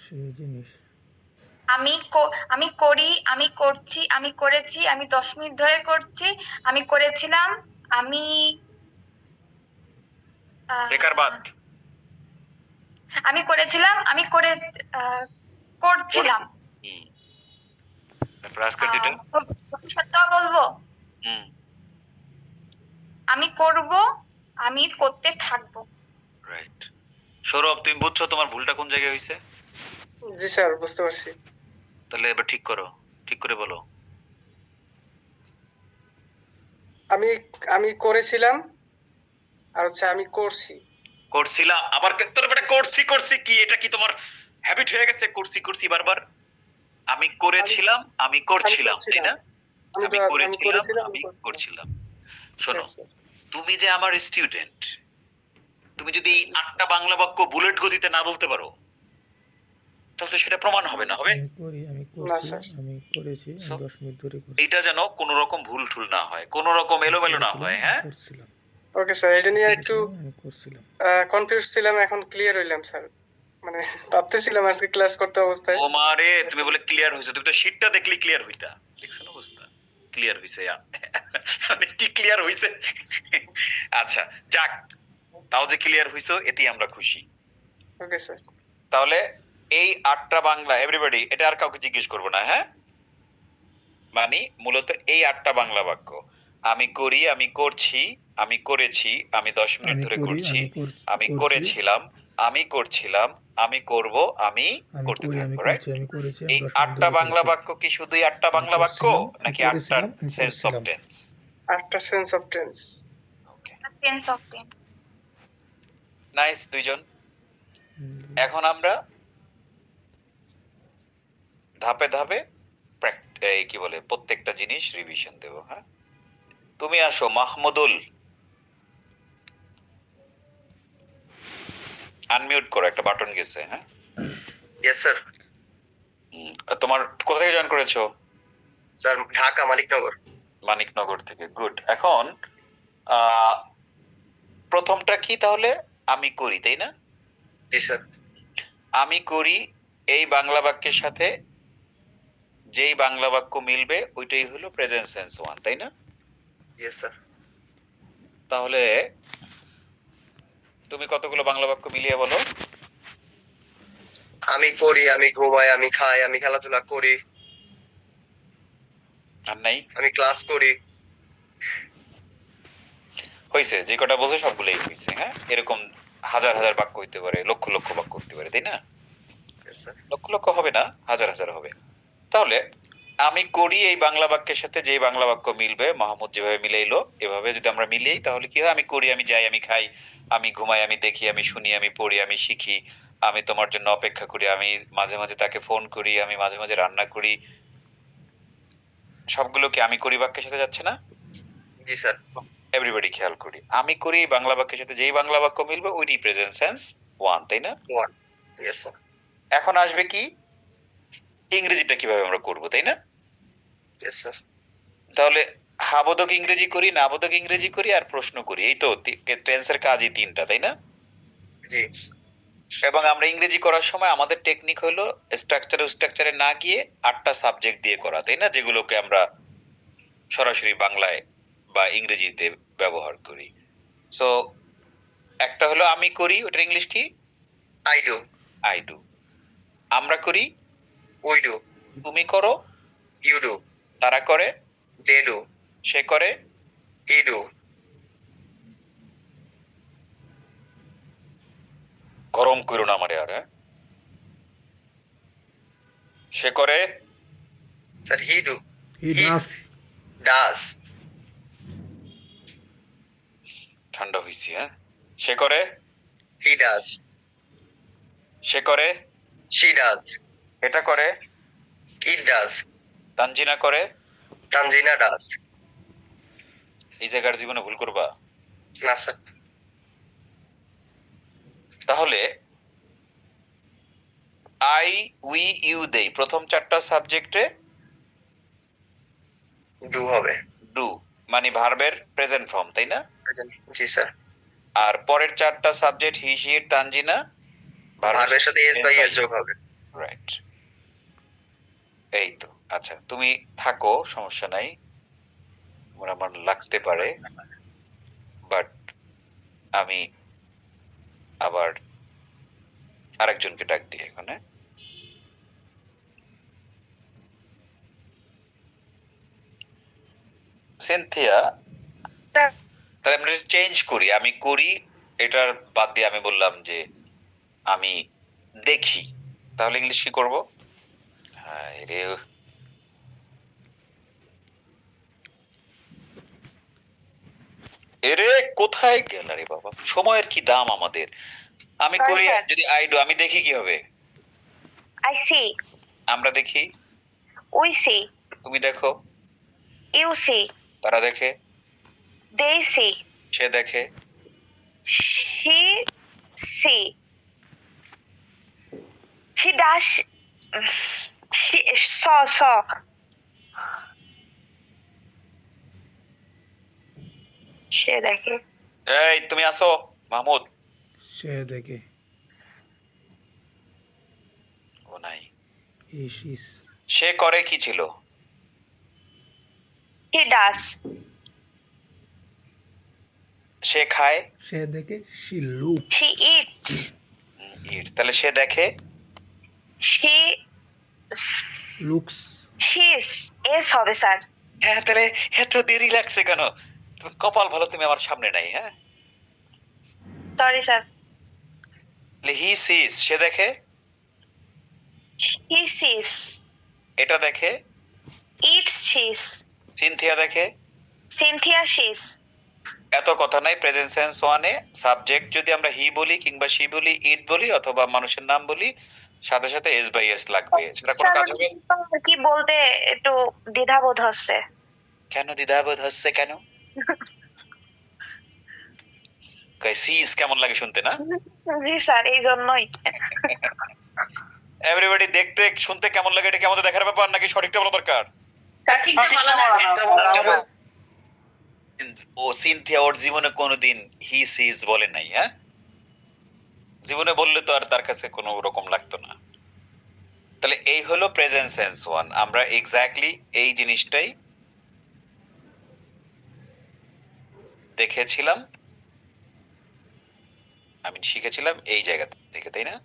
সেই জিনিস। আমি করি, আমি করছি, আমি করেছি, আমি 10 মিনিট ধরে করছি, আমি করেছিলাম, আমি বেকার বাদ। আমি করেছিলাম, আমি করছিলাম। হুম। তারপর আজকের দুইটা। ভবিষ্যৎটাও বলবো। হুম। আমি করব, আমি করতে থাকবো। রাইট। সৌরভ তুমি বুঝছো তোমার ভুলটা কোন জায়গায় হয়েছে? জি স্যার, বুঝতে পারছি। তাহলে এবার ঠিক করো, ঠিক করে বলো। আমি করেছিলাম আর হচ্ছে আমি করছি। করছিলাম আবার তোর বেটা করছি করছি কি? এটা কি তোমার হ্যাবিট হয়ে গেছে? করছি করছি বারবার। আমি করেছিলাম, আমি করছিলাম, তাই না? আমি করেছিলাম, আমি করছিলাম। শোনো, তুমি যে আমার স্টুডেন্ট, তুমি যদি 8টা বাংলা বাক্য বুলেট গতিতে না বলতে পারো তাহলে তো সেটা প্রমাণ হবে না, হবে? আমি করি, আমি করছি, আমি করেছি, আমি 10 মিনিট ধরে করছি। এটা যেন কোনো রকম ভুল ঠুল না হয়, কোনো রকম এলোমেলো না হয়, হ্যাঁ? করছিলাম। ওকে স্যার, এটা নিয়ে একটু আমি করছিলাম। কনফিউজ ছিলাম, এখন ক্লিয়ার হইলাম স্যার। মানে ভাবতেছিলাম আজকে ক্লাস করতে অবস্থায়। ও মারে, তুমি বলে ক্লিয়ার হইছো, তুমি তো শীটটা দেখলেই ক্লিয়ার হইতা। দেখছো না অবস্থা? ক্লিয়ার হইছে। মানে কি ক্লিয়ার হইছে? আচ্ছা যাক, তাও যে ক্লিয়ার হইছো এতেই আমরা খুশি। Okay sir. তাহলে এই 8টা বাংলা এভরিবডি, এটা আর কাউকে জিজ্ঞেস করবো না, হ্যাঁ? মানে মূলত এই 8টা বাংলা বাক্য, আমি করি, আমি করছি, আমি করেছি, আমি 10 মিনিট ধরে করছি, আমি করেছিলাম, আমি করছিলাম, আমি করব, আমি করতে থাকবো, রাইট? এই 8টা বাংলা বাক্য কি শুধুই 8টা বাংলা বাক্য নাকি 8টা সেন্স অফ টেন্স? 8টা sense of tense. Okay, tense of tense. Nice দুইজন। এখন আমরা ধাপে ধাপে কি বলে প্রত্যেকটা জিনিস রিভিশন দেব, হ্যাঁ? তুমি আসো মাহমুদুল, আনমিউট করো, একটা বাটন গেছে, হ্যাঁ? Yes sir. তোমার কোথা থেকে জয়েন করেছো? স্যার ঢাকা মানিকনগর। মানিকনগর থেকে, গুড। এখন প্রথমটা কি তাহলে? আমি করি, তাই না? জি স্যার। আমি করি এই বাংলা বাক্যের সাথে যেই বাংলা বাক্য মিলবে ওইটাই হলো প্রেজেন্ট সেন্স 1, তাই না? Yes sir. তাহলে তুমি কতগুলো বাংলা বাক্য মিলিয়ে বলো। আমি করি, আমি ঘুমাই, আমি খাই, আমি খেলাধুলা করি, আর নাই? আমি ক্লাস করি। হয়েছে, যে কটা বলছো সবগুলোই হয়েছে, হ্যাঁ? এরকম হাজার হাজার বাক্য হইতে পারে, লক্ষ লক্ষ বাক্য হইতে পারে, তাই না? লক্ষ লক্ষ হবে না, হাজার হাজার হবে। তাহলে আমি করি এই বাংলা বাক্যের সাথে যে বাংলা বাক্য মিলবে, মাহমুদ যেভাবে মিলাইলো এভাবে যদি আমরা মিলিয়ে, তাহলে কি হয়? আমি করি, আমি যাই, আমি খাই, আমি ঘুমাই, আমি দেখি, আমি শুনি, আমি পড়ি, আমি শিখি, আমি তোমার জন্য অপেক্ষা করি, আমি মাঝে মাঝে তাকে ফোন করি, আমি মাঝে মাঝে রান্না করি। সবগুলো কি আমি করি বাক্যের সাথে যাচ্ছে না? জি স্যার। এভরিবডি খেয়াল করি, আমি করি এই বাংলা বাক্যের সাথে যেই বাংলা বাক্য মিলবে ওইটি প্রেজেন্ট সেন্স 1, তাই না? 1। Yes sir. এখন আসবে কি ইংরেজিটা কিভাবে আমরা করব, তাই না? Yes sir. তাহলে হাবোধক ইংরেজি করি, নাবোধক ইংরেজি করি আর প্রশ্ন করি, এই তো টেন্সের কাজই 3টা, তাই না? জি। এবং আমরা ইংরেজি করার সময় আমাদের টেকনিক হলো স্ট্রাকচারে না গিয়ে 8টা সাবজেক্ট দিয়ে করা, তাই না? যেগুলোকে আমরা সরাসরি বাংলায় বা ইংরেজিতে ব্যবহার করি। সো একটা হলো আমি করি, ওটার ইংলিশ কি? I do. I do. আমরা করি, We do. তুমি করো, You do. তারা করে, They do. সে করে, He do. গরম করো না আমারে আর, হ্যাঁ? সে করে, Sir, he do. He does Does. ঠান্ডা হইছি, হ্যাঁ? সে করে, He does. সে করে, She does. এটা করে, It does. তানজিনা করে। Tanzina does. এই জায়গার জীবনে ভুল করবা? না স্যার। তাহলে আই, উই, ইউ দেই প্রথম 4টা সাবজেক্টে ডু হবে। ডু মানে ভার্বের প্রেজেন্ট ফর্ম, তাই না? জি স্যার। আর পরের 4টা সাবজেক্ট হি, শি, তানজিনা ভার্বের সাথে এস বাই এস যোগ হবে। রাইট। এই তো। আচ্ছা, তুমি থাকো, সমস্যা নাই। আমার লাগতে পারে, বাট আমি আবার আরেকজনকে ডাক দিই এখানে। সিনথিয়া, তাহলে আমরা চেঞ্জ করি। আমি করি এটার বাদ দিয়ে আমি বললাম যে আমি দেখি। তাহলে ইংলিশ কি করব? হ্যাঁ রে, এরে কোথায় গেল রে বাবা? সময়ের কি দাম আমাদের। আমি Sorry, করি, sir. যদি আই ডু, আমি দেখি কি হবে? I see. আমরা দেখি, We see. তুমি দেখো, You see. তারা দেখে, They see. সে দেখে, She see. She does. She saw. সে দেখে। এই তুমি আসো মাহমুদ। সে দেখে, ও নাই। হি সিস, সে করে কি ছিল? He does. সে খায়, সে দেখে, she look, She eats. eats। তাহলে সে দেখে, She লুকস, sees. এস হবে স্যার। হ্যাঁ তাহলে এত দেরি লাগছে কেন? তুমি কপাল ভালো, তুমি আমার সামনে নাই। হ্যাঁ, সরি স্যার। হি সিস, সে দেখে, He sees. এটা দেখে, Eats sees. সিনথিয়া দেখে। Cynthia sees. এত কথা নাই। প্রেজেন্ট সেন্স ওয়ানে সাবজেক্ট যদি আমরা হি বলি কিংবা শি বলি, ইট বলি অথবা মানুষের নাম বলি, সাথে সাথে এস বাই এস লাগবে। সেটা কোনো কাজ হবে? কি বলতে একটু দ্বিধাবোধ হচ্ছে। কেন দ্বিধাবোধ হচ্ছে কেন? সিস কেমন লাগে শুনতে, না? জি স্যার, এই জন্যই। এভরিবডি দেখতে শুনতে কেমন লাগে এটা কি আমাদের দেখার ব্যাপার, নাকি সঠিকটা বলা দরকার? ও সিনথিয়া ওর জীবনে কোনোদিন হি সিজ বলে নাই। হ্যাঁ, জীবনে বললে তো আর তার কাছে কোনো রকম লাগতো না। তাহলে এই হলো প্রেজেন্ট সেন্স ওয়ান। আমরা এক্স্যাক্টলি এই জিনিসটাই দেখেছিলাম, আমি শিখেছিলাম এই জায়গা থেকে, তাই না?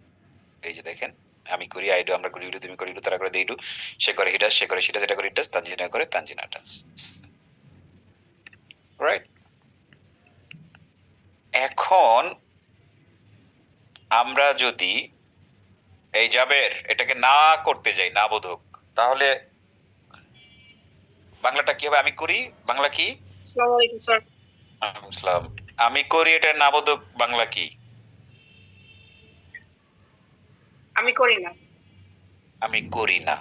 এই যে দেখেন, আমি করি আই ডু, আমরা করি ইউ ডু, তুমি করি ইউ ডু, তারা করে দে ডু, সে করে হি ডাস, সে করে সি ডাস, এটা করে ইট ডাস, তানজিনা করে তানজিনা ডাস। রাইট। এখন আমরা যদি এই জাবের এটাকে না করতে যাই, না বোধক, তাহলে বাংলাটা কি হবে? আমি করি, বাংলা কি? আসসালামু আলাইকুম স্যার। ইসলাম। আমি করি, এটা না বোধক বাংলা কি? আমি করি না। আমি করি না।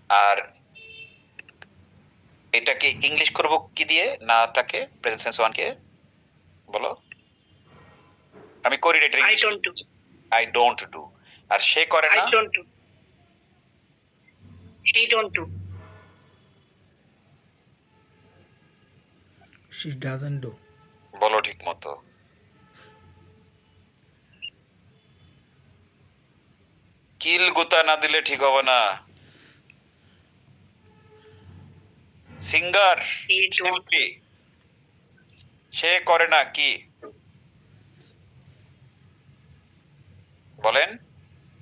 আর এটাকে ইংলিশ করব কি দিয়ে? নাটাকে প্রেজেন্ট সেন্স ওয়ান কে বলো। আমি করি এটা I don't do. I don't do. আর সে করে না, I don't do. He don't do. She doesn't do, বলো ঠিক মতো। কিল গুতা না দিলে ঠিক হবে না। Singer, He don't. শিল্পী, সে করে না কি বলেন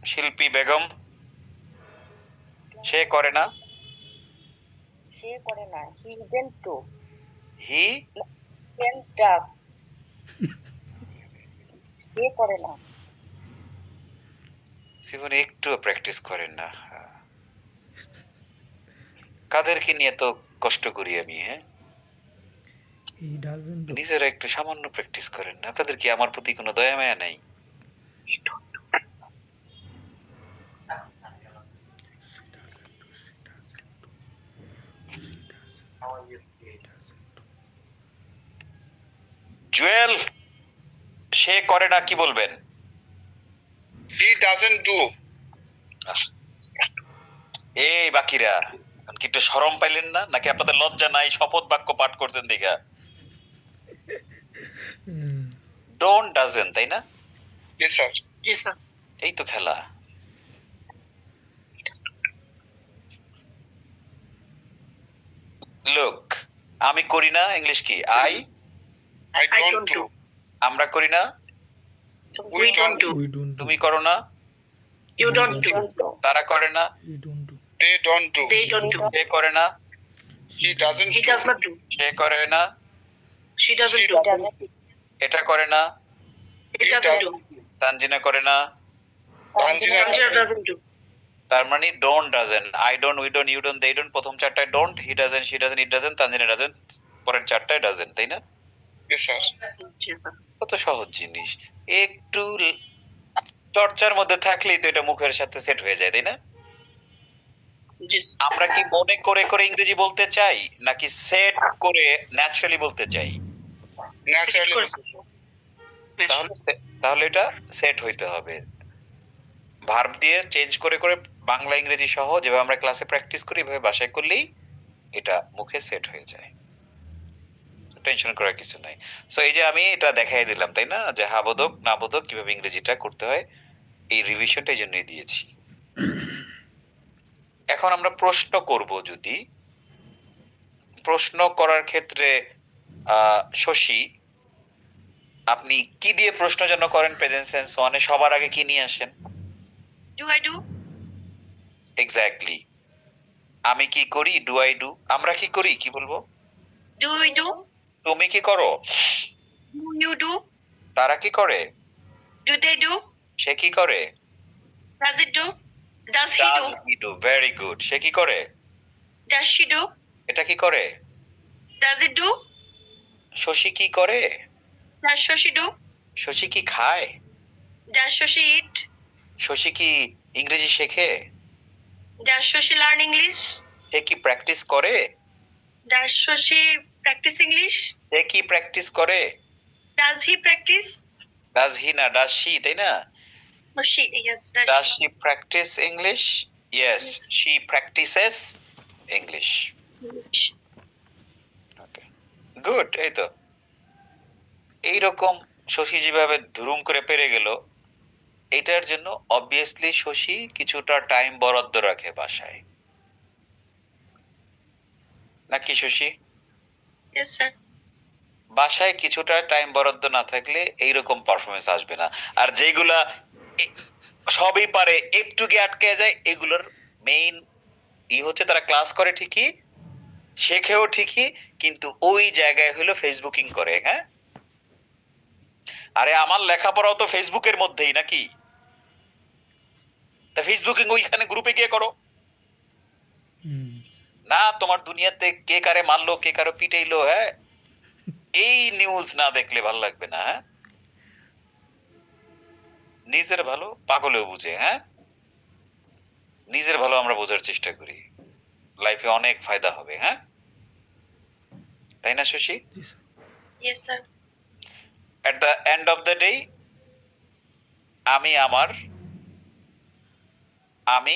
শিল্পী বেগম? সে করে না, সে করে না, he didn't do, he didn't does, সে করে না। জীবনে একটুও প্র্যাকটিস করেন না। কাদেরকে নিয়ে তো কষ্ট করি আমি, হ্যাঁ? He doesn't do. নিজেরা একটু সামান্য প্র্যাকটিস করেন না। আপনাদের কি আমার প্রতি কোনো দয়া মায়া নাই? জুয়েল, সে করে না কি বলবেন? He doesn't do. এই বাকিরা কি একটু শরম পাইলেন না, নাকি আপনাদের লজ্জা নাই শপথ বাক্য পাঠ করছেন দেখা? ডোন্ট ডাজেন, তাই না? Yes sir. জি স্যার। এই তো খেলা। লুক, আমি করি না, ইংলিশ কি? I I don't do. আমরা করি না, we don't do. We don't do. তুমি করো না, ইউ ডোন্ট ডু। তারা করে না, he don't do. They don't do. They don't do. সে করে না, he doesn't he do. Does not do. সে করে না, শি ডাজন্ট ডু। এটা করে না, হি ডাজন্ট ডু। তানজিনা করে না। Tanzina Tanzina doesn't do. তার মানে don't doesn't, I don't, we don't, you don't, they don't, প্রথম চারটায় don't, he doesn't, she doesn't, it doesn't, Tanzina doesn't, পরের চারটায় ডাজেন, তাই না? Yes sir. জি স্যার। কত সহজ জিনিস, একটু চর্চার মধ্যে থাকলেই তো এটা মুখের সাথে সেট হয়ে যায়, তাই না? জি স্যার। আমরা কি মনে করে করে ইংরেজি বলতে চাই, নাকি সেট করে ন্যাচারালি বলতে চাই? ন্যাচারালি। তাহলে এটা সেট হইতে হবে। ভার্ব দিয়ে চেঞ্জ করে করে বাংলা ইংরেজি সহ যেভাবে আমরা ক্লাসে প্র্যাকটিস করি এভাবে বাসায় করলেই এটা মুখে সেট হয়ে যায়। টেনশন করার কিছু নাই। সো এই যে আমি এটা দেখাই দিলাম, তাই না, যে হাবোধক নাবোধক কিভাবে ইংরেজিটা করতে হয়, এই রিভিশনটা এই জন্যই দিয়েছি। এখন আমরা প্রশ্ন করব। যদি প্রশ্ন করার ক্ষেত্রে শশী, আপনি কি দিয়ে প্রশ্ন যেন করেন প্রেজেন্ট সেন্স ওয়ানে? সবার আগে কি নিয়ে আসেন? Do I do? এক্স্যাক্টলি। আমি কি করি, ডু আই ডু। আমরা কি করি, কি বলবো? Do we do? তুমি কি করো? Do you do? তারা কি করে? Do they do? সে কি করে? Does it do? Does he do? Does he do? Very good. সে কি করে? Does she do? এটা কি করে? Does it do? শশী কি করে? Does Shashi do? শশী কি খায়? ডাজ শশী ইট? শশী কি ইংরেজি শেখে? Does Shashi learn English? সে কি প্র্যাকটিস করে? Does Shashi practice English? সে কি প্র্যাকটিস করে? Does he practice? Does he না, does she, তাই না? Oh she, yes, Does does she practice English? Yes, she practices English. Okay. Good, এই তো। এইরকম শশী যেভাবে ধুরুম করে পেরে গেল, এটার জন্য অবভিয়াসলি শশী কিছুটা টাইম বরাদ্দ রাখে বাসায়, নাকি শশী? Yes sir. বাসায় কিছুটা টাইম বরাদ্দ না থাকলে এইরকম পারফরমেন্স আসবে না। আর যেগুলা সবই পারে একটু গিয়ে আটকে যায়, এগুলোর মেইন হচ্ছে তারা ক্লাস করে ঠিকই, শেখেও ঠিকই, কিন্তু ওই জায়গায় হলো ফেসবুকিং করে। হ্যাঁ, আরে আমার লেখাপড়াও তো ফেসবুকের মধ্যেই, নাকি? তা ফেসবুকিং ওইখানে গ্রুপে গিয়ে করো না। তোমার দুনিয়াতে কে কারে মারলো, কে কারো পিটাইলো, হ্যাঁ, এই নিউজ না দেখলে ভালো লাগবে না। হ্যাঁ, নিজের ভালো পাগলেও বুঝে। হ্যাঁ, নিজের ভালো আমরা বোঝার চেষ্টা করি, লাইফে অনেক ফায়দা হবে। হ্যাঁ, তাই না Shashi? Yes sir. At the end of the day আমি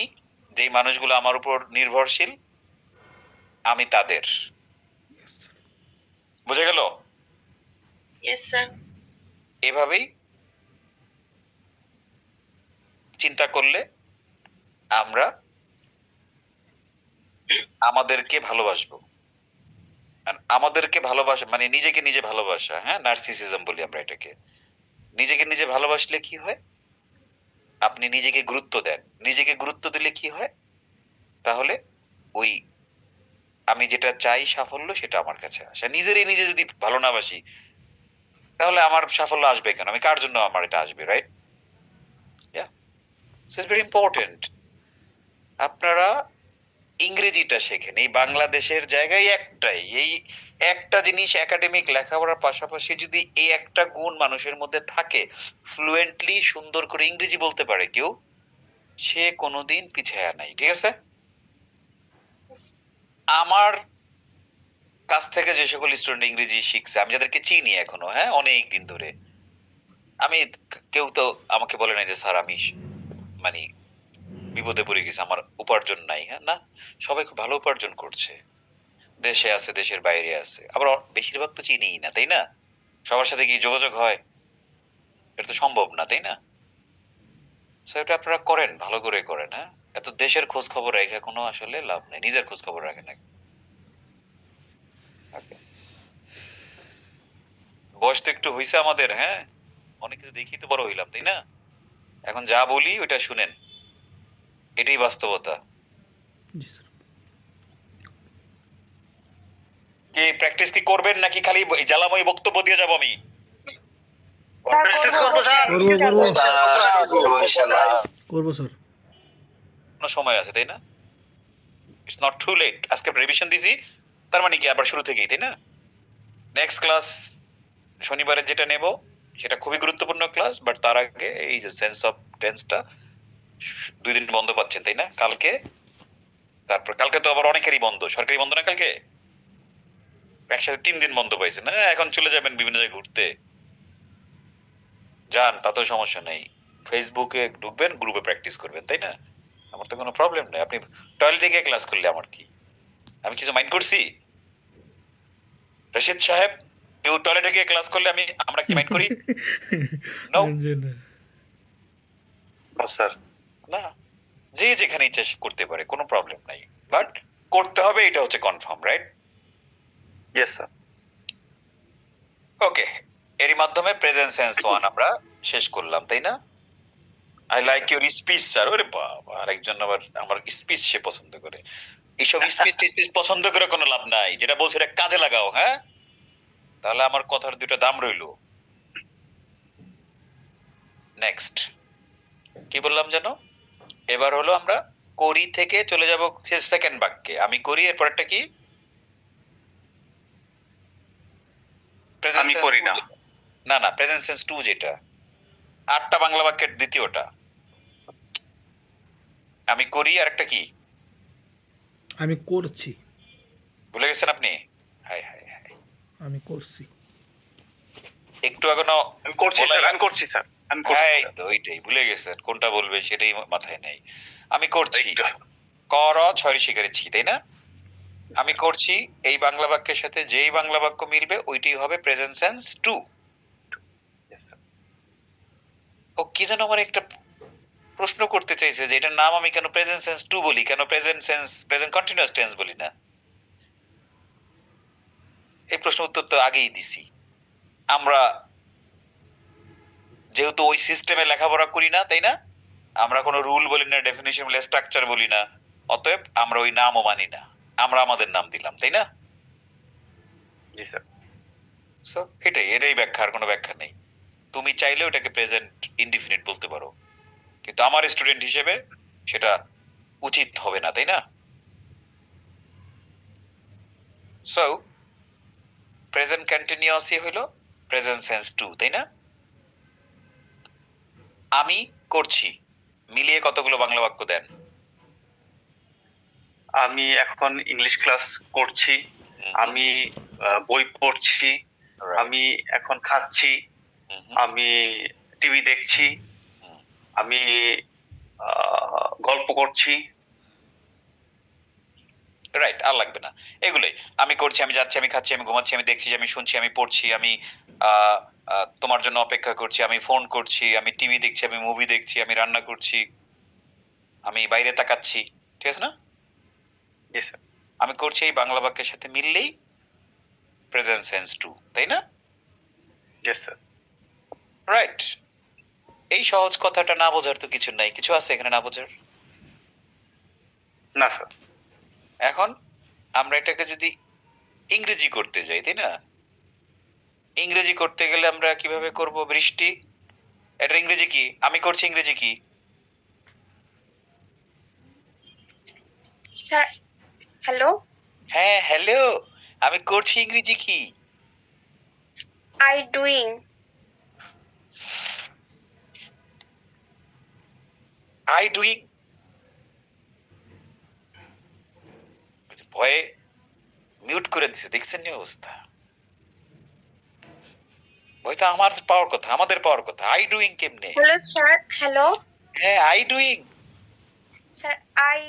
যেই মানুষগুলো আমার উপর নির্ভরশীল, আমি তাদের। বুঝে গেল? Yes sir. এভাবেই চিন্তা করলে আমরা আমাদেরকে ভালোবাসবো। আর আমাদেরকে ভালোবাসা মানে নিজেকে নিজে ভালোবাসা, হ্যাঁ, নার্সিসিজম বলি আমরা এটাকে। নিজেকে নিজে ভালোবাসলে কি হয়? আপনি নিজেকে গুরুত্ব দেন। নিজেকে গুরুত্ব দিলে কি হয়? তাহলে ওই আমি যেটা চাই সাফল্য সেটা আমার কাছে আসে। নিজেরই নিজে যদি ভালো না বাসি তাহলে আমার সাফল্য আসবে কেন? আমি কার জন্য আমার এটা আসবে, right? Yeah, so it's very important. আপনারা ইংরেজিটা শেখেন। এই বাংলাদেশের জায়গায় একটাই, এই একটা জিনিস একাডেমিক লেখাপড়ার পাশাপাশি যদি এই একটা গুণ মানুষের মধ্যে থাকে, ফ্লুয়েন্টলি সুন্দর করে ইংরেজি বলতে পারে কেউ, সে কোনোদিন পিছায়া নাই, ঠিক আছে? আমার কাছ থেকে যে সকল স্টুডেন্ট ইংরেজি শিখছে, আমি যাদেরকে চিনি এখনো, হ্যাঁ, অনেক দিন ধরে, আমি কেউ তো আমাকে বলে নাই যে স্যার আমি মানে বিপদে পড়ে গেছি, আমার উপার্জন নাই, হ্যাঁ, না, সবাই খুব ভালো উপার্জন করছে, দেশে আছে, দেশের বাইরে আছে, আবার বেশিরভাগ তো চিনিই না, তাই না? সবার সাথে কি যোগাযোগ হয়? এটা তো সম্ভব না, তাই না? সো এটা আপনারা করেন, ভালো করে করেন, হ্যাঁ। এত দেশের খোঁজ খবর রেখে কোনো আসলে লাভ নেই, নিজের খোঁজ খবর রাখেন আগে। Okay. বয়স তো একটু হইছে আমাদের, হ্যাঁ, অনেক কিছু দেখি তো বড় হইলাম, তাই না? এখন যা বলি ওটা শুনেন, এটাই বাস্তবতা। জি স্যার। কি প্র্যাকটিস কি করবেন নাকি খালি জ্বালাময়ী বক্তব্য দিয়ে যাবো আমি? প্র্যাকটিস করবো স্যার। করবো স্যার। কোনো সময় আছে, তাই না? It's not too late. আজকে রিভিশন দিছি, তার মানে কি আবার শুরু থেকেই, তাই না? নেক্সট ক্লাস শনিবারে যেটা নেব সেটা খুবই গুরুত্বপূর্ণ ক্লাস, বাট তার আগে এই যে সেন্স অফ টেন্সটা 2 দিন বন্ধ পাচ্ছেন, তাই না? কালকে, তারপর কালকে তো আবার অনেকেরই বন্ধ, সরকারি বন্ধ না কালকে, একসাথে 3 দিন বন্ধ পাইছেন, হ্যাঁ। এখন চলে যাবেন বিভিন্ন জায়গায় ঘুরতে, যান, তাতেও সমস্যা নেই। ফেসবুকে ঢুকবেন, গ্রুপে প্র্যাকটিস করবেন, তাই না? আমার তো কোনো প্রবলেম নেই। আপনি টয়লেটে গিয়ে ক্লাস করলে আমার কি? আমি কিছু মাইন্ড করছি? রশিদ সাহেব, কেউ টয়লেটে গিয়ে ক্লাস করলে আমরা কি মাইন্ড করি? No. স্যার না, যে যেখানে ইচ্ছা সে করতে পারে, কোনো প্রবলেম নাই, বাট করতে হবে, এটা হচ্ছে confirm, right? Yes sir. Okay, এরই মাধ্যমে প্রেজেন্ট সেন্স 1 আমরা শেষ করলাম, তাই না? I like your speech sir. ওরে বাবা, আরেকজন আবার আমার স্পিচ সে পছন্দ করে। এইসব স্পিচ পছন্দ করে কোনো লাভ নাই, যেটা বলছো এটা কাজে লাগাও, হ্যাঁ, তাহলে আমার কথার দুটো দাম রইলো। নেক্সট কি বললাম যেন? এবার হলো আমরা করি থেকে চলে যাব সেকেন্ড বাক্যে। আমি করি, এরপরটা কি? আমি করি না। না না, প্রেজেন্ট সেন্স 2 যেটা 8টা বাংলা বাক্যের দ্বিতীয়টা। আমি করি আর একটা কি? আমি করছি। ভুলে গেছেন আপনি? হাই হাই হাই, আমি করছি। একটু এখনো আমি করছি স্যার, আমি করছি স্যার, আমি করছি। এই তো ওইটাই ভুলে গেছেন, কোনটা বলবে সেটাই মাথায় নেই। আমি করছি, একটু। কর ছয় শিখেছি, তাই না? আমি করছি এই বাংলা বাক্যের সাথে যেই বাংলা বাক্য মিলবে ওইটাই হবে প্রেজেন্ট সেন্স 2। ও কি যেন আমার একটা প্রশ্ন করতে চাইছে যে এটার নাম আমি কেন প্রেজেন্ট সেন্স 2 বলি, কেন প্রেজেন্ট কন্টিনিউয়াস টেন্স বলি না? এই প্রশ্ন উত্তর তো আগেই দিছি। আমরা যেহেতু ওই সিস্টেমে লেখাপড়া করি না, তাই না? আমরা কোনো রুল বলি না, ডেফিনিশন বলি, স্ট্রাকচার বলি না, অতএব আমরা ওই নামও মানি না, আমরা আমাদের নাম দিলাম, তাই না? জি স্যার। সো এটাই ব্যাখ্যা, আর কোনো ব্যাখ্যা নেই। তুমি চাইলে ওটাকে প্রেজেন্ট ইনডিফিনিট বলতে পারো, কিন্তু আমার স্টুডেন্ট হিসেবে সেটা উচিত হবে না, তাই না? সো প্রেজেন্ট কন্টিনিউয়াসই হলো প্রেজেন্ট সেন্স 2, তাই না? আমি করছি মিলিয়ে কতগুলো বাংলা বাক্য দেন? আমি এখন ইংলিশ ক্লাস করছি, আমি বই পড়ছি, আমি এখন খাচ্ছি, আমি টিভি দেখছি, আমি গল্প করছি। রাইট, আর লাগবে না এগুলোই। আমি করছি, আমি যাচ্ছি, আমি খাচ্ছি, আমি ঘুমাচ্ছি, আমি দেখছি, আমি শুনছি, আমি পড়ছি, আমি তোমার জন্য অপেক্ষা করছি, আমি ফোন করছি, আমি টিভি দেখছি, আমি মুভি দেখছি, আমি রান্না করছি, আমি বাইরে তাকাচ্ছি, ঠিক আছে না? জি স্যার। আমি করছি এই বাংলা বাক্যের সাথে মিললেই প্রেজেন্ট সেন্স টু, তাই না? Yes sir. রাইট। এই সহজ কথাটা না বোঝার তো কিছু নাই, কিছু আছে এখানে না বোঝার? না স্যার। এখন আমরা এটাকে যদি ইংরেজি করতে যাই, তাই না? ইংরেজি করতে গেলে আমরা কিভাবে করব? বৃষ্টি, এটার ইংরেজি কি? আমি করছি ইংরেজি কি? স্যার হ্যালো, হ্যাঁ হ্যালো, আমি করছি ইংরেজি কি? I doing. I doing. ভয়ে মিউট করে দিছে, দেখছেন নি অবস্থা? ভয় তো আমার পাওয়ার কথা, আমাদের পাওয়ার কথা। আই ডুইং কেমনে? হ্যালো স্যার, হ্যালো হ্যাঁ I doing. Sir, I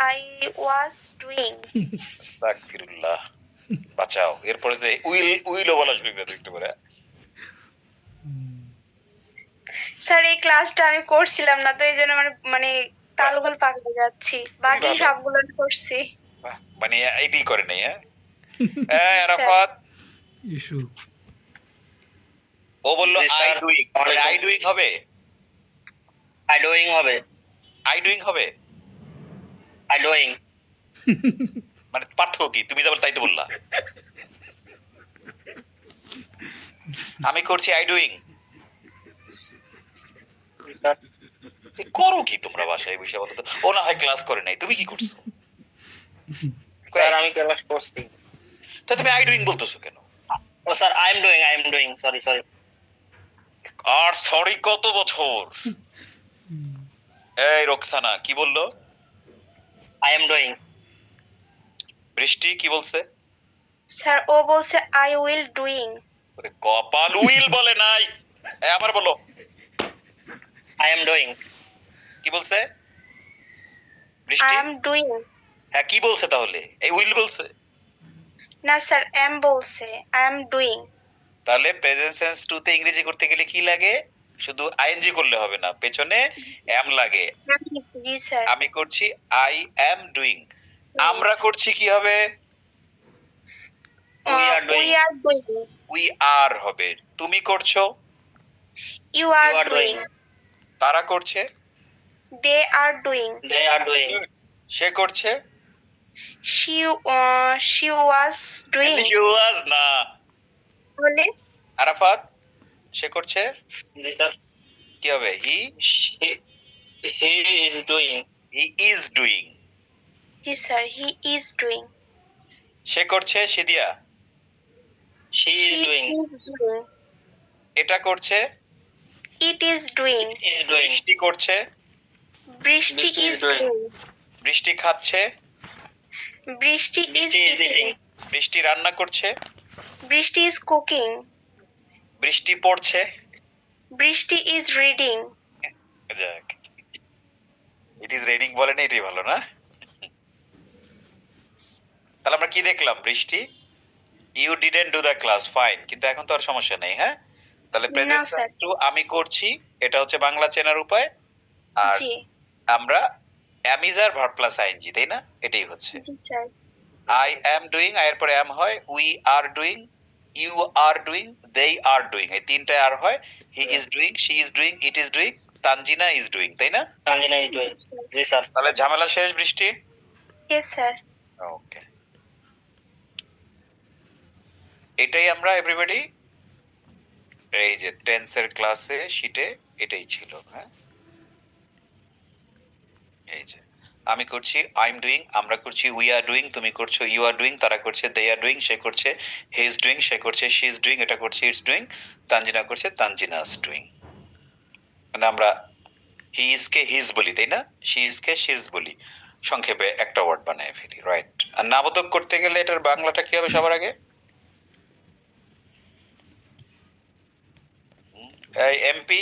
I was doing. Takfirullah, বাঁচাও। এরপরে যে উইলও বলা শুরু করে একটু করে। স্যার এই ক্লাসটা আমি করছিলাম না, তো এই জন্য মানে তালগোল পাকিয়ে যাচ্ছি, বাকি বাবা। সবগুলো আমি করছি। বাহ, মানে এটাই করে নাই, হ্যাঁ? এই আরাফাত, ইস্যু ও বললো জি, I sir. Doing, I doing হবে, আই ডুইং হবে। আই ডুইং হবে, আই ডুইং। মানে পার্থক্য কি? তুমি যেমন তাই তো বললা। আমি করছি আই ডুইং। করো কি তোমরা বাসায় বসে বলো তো? ও না হয় ক্লাস করে নাই, তুমি কি করছো? স্যার আমি ক্লাস করছি। তা তুমি আই ডুইং বলতেছো কেন? ও sir I am doing sorry. আর সরি কত বছর? এই রোকসানা কি বললো? I am doing. বৃষ্টি কি বলছে? স্যার ও বলছে আই উইল ডুইং। ওরে কপাল, উইল বলে নাই। আবার বলো। I am doing. কি বলছে আই বৃষ্টি? Am doing. হ্যাঁ কি বলছে তাহলে? এই উইল বলছে? না স্যার, এম বলছে, আই এম ডুইং। তাহলে প্রেজেন্ট সেন্স টু তে ইংরেজি করতে গেলে কি লাগে? শুধু আইএনজি করলে হবে না, পেছনে এম লাগে। জি স্যার। আমি করছি আই অ্যাম ডুইং। আমরা করছি কি হবে? We are doing. We are doing. We are হবে। তুমি করছো, you R are doing. doing. তারা করছে, দে are doing. They are doing. সে করছে, শি ওয়াজ ডুইং। ইউজ না। বলে আরাফাত সে করছে, জি স্যার। কি হবে? He he is doing. Is doing. জি স্যার, হি ইজ ডুইং। সে করছে, Sidiya she is doing. Is doing. এটা করছে, it is doing. Is doing. Brishti করছে, বৃষ্টি বৃষ্টি ইজ is doing. ডুইং। বৃষ্টি খাচ্ছে, বৃষ্টি ইজ বৃষ্টি ইজ ইটিং। ইটিং। বৃষ্টি রান্না করছে, বৃষ্টি ইজ কুকিং। বৃষ্টি পড়ছে। বৃষ্টি ইজ রিডিং। যাক, ইট ইজ রেডিং বলে না, এটাই ভালো না? তাহলে আমরা কি দেখলাম? বৃষ্টি you didn't do the class, fine, কিন্তু এখন তো আর সমস্যা নেই, হ্যাঁ? তাহলে প্রেজেন্ট স্যার। টেন্স টু আমি করছি, এটা হচ্ছে বাংলা চেনার উপায়। আর জি আমরা am is are verb plus ING, তাই না? এটাই হচ্ছে জি স্যার। আই অ্যাম ডুইং, এর পরে অ্যাম হয়, we are doing, you are doing, they are doing, এই তিনটায় আর হয়। He is doing, she is doing, it is doing, Tanzina is doing, তাই না? Tanzina is doing. জি স্যার। তাহলে ঝামেলা শেষ বৃষ্টি। Yes sir. ওকে, এটাই আমরা এভরিবডি এই যে টেন্সের ক্লাসে শিটে এটাই ছিল, হ্যাঁ? এই যে আমি করছি আই এম ডুইং, আমরা করছি উই আর ডুইং, তুমি করছো ইউ আর ডুইং, তারা করছে দে আর ডুইং, সে করছে হি ইজ ডুইং, সে করছে শি ইজ ডুইং, এটা করছে ইটস ডুইং, তানজিনা করছে তানজিনাস ডুইং। মানে আমরা হি ইজ কে হিজ বলি, তাই না? শি ইজ কে শিজ বলি, সংক্ষেপে একটা ওয়ার্ড বানায় ফেলি, রাইট? আর নাবোধক করতে গেলে এটার বাংলাটা কি হবে সবার আগে? এই এমপি,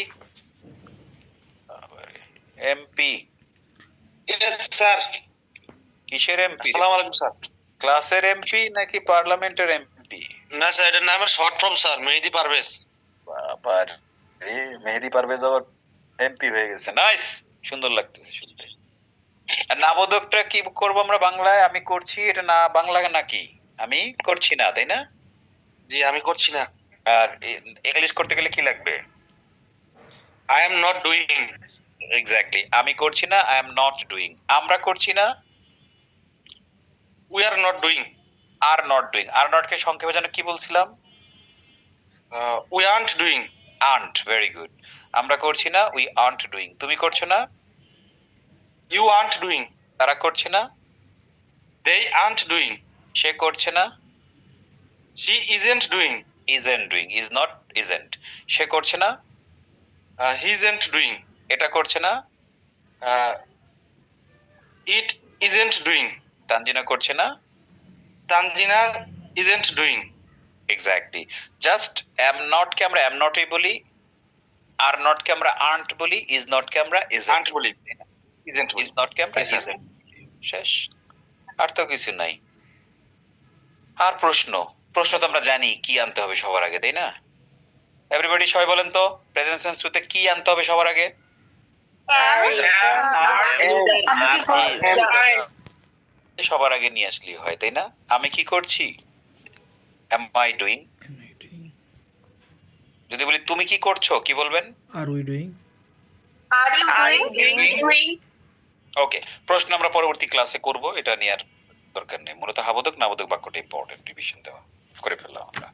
এমপি ইয়েস স্যার। কিসের এমপি? আসসালামু আলাইকুম স্যার। ক্লাসের এমপি নাকি পার্লামেন্টের এমপি? না স্যার, এটার নাম শর্ট ফর্ম স্যার, মেহেদি পারভেজ। বাবার রে, মেহেদি পারভেজ আবার এমপি হয়ে গেছে, নাইস, সুন্দর লাগতেছে শুনতে। আর নাবোধকটা কি করবো আমরা বাংলায়? আমি করছি, এটা না বাংলা নাকি? আমি করছি না, তাই না? জি আমি করছি না। আর ইংলিশ করতে গেলে কি লাগবে? I am not doing. Exactly. আমি করছি না, আই এম নট ডুইং। আমরা করছি না, we are not doing. Are not doing. Are not কে সংক্ষেপে যেন কি বলছিলাম? We aren't doing. Aren't. Very good. আমরা করছি না, উই আন্ট ডুইং। তুমি করছো না, ইউ আর্নট ডুইং। তারা করছে না, দে আর্নট ডুইং। সে করছে না, she isn't doing. Isn't doing. Is not, isn't. সে করছে না, হি ইজেন্ট ডুইং। এটা করছে না, ইট ইজেন্ট ডুইং। তানজিনা করছে না। Tanjina isn't doing. Exactly. Just am not কে আমরা অ্যাম নটই বলি, আর নট কে আমরা আর্নট বলি, ইজ নট কে আমরা আর্নট ইজেন্ট বলি। ইজেন্ট ইজ নট কে আমরা Yes, sir. ইজেন্ট। শেষ। আর তো কিছু নাই। আর প্রশ্ন তো আমরা জানি কি আনতে হবে সবার আগে, তাই না? এভরিবডি সবাই বলেন তো, প্রেজেন্ট সেন্স টুতে কি আনতে হবে সবার আগে? আমি কি করছি? সবার আগে নিয়ে আসলেই হয়, তাই না? আমি কি করছি? Am I doing. যদি বলি তুমি কি করছো, কি বলবেন? Are we doing? Are you doing? Okay, প্রশ্ন আমরা পরবর্তী ক্লাসে করব, এটা নিয়ে আর দরকার নেই। মূলত হাবোধক নাবোধক বাক্যটা ইম্পর্টেন্ট, রিভিশন দেওয়া করে ফেললাম আমরা।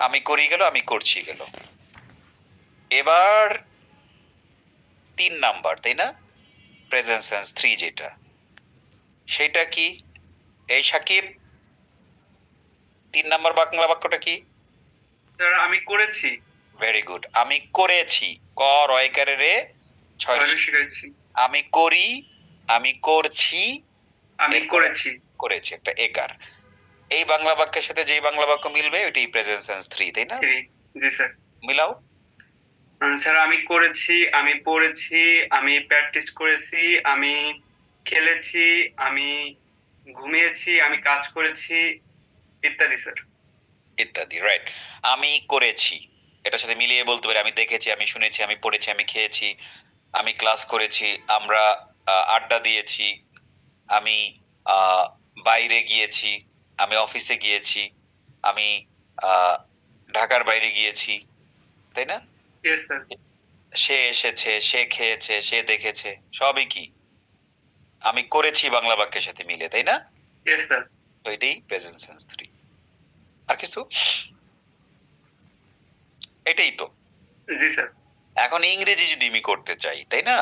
আমি করি গেল, আমি করছি গেল। এবার 3 নাম্বার, তাই না? প্রেজেন্ট সেন্স 3 যেটা, সেটা কি? এই সাকিব, 3 নাম্বার বাংলা বাক্যটা কি? স্যার আমি করেছি। Very good. আমি করেছি, ক রয়কারে রে 6 শিখেছি। আমি করি, আমি করছি, আমি করেছি। করেছি একটা একার। এই বাংলা বাক্যের সাথে যেই বাংলা বাক্য মিলবে ওইটাই প্রেজেন্ট সেন্স 3, তাই না? জি স্যার। মিলাও। স্যার আমি করেছি, আমি পড়েছি, আমি প্র্যাকটিস করেছি, আমি খেলেছি, আমি ঘুমিয়েছি, আমি কাজ করেছি, ইত্যাদি স্যার। ইত্যাদি। রাইট। আমি করেছি, এটার সাথে মিলিয়ে বলতে পারি আমি দেখেছি, আমি শুনেছি, আমি পড়েছি, আমি খেয়েছি, আমি ক্লাস করেছি, আমরা আড্ডা দিয়েছি, আমি বাইরে গিয়েছি, আমি অফিসে গিয়েছি, আমি ঢাকার বাইরে গিয়েছি, তাই না? Yes sir. সে এসেছে, সে খেয়েছে, সে দেখেছে, সবই কি আমি করেছি বাংলা বাক্যের সাথে মিলে, তাই না? Yes sir. তো এটাই প্রেজেন্ট সেন্স 3। আর কিছু? এটাই তো। জি স্যার। এখন ইংরেজি যদি আমি করতে চাই, তাই না?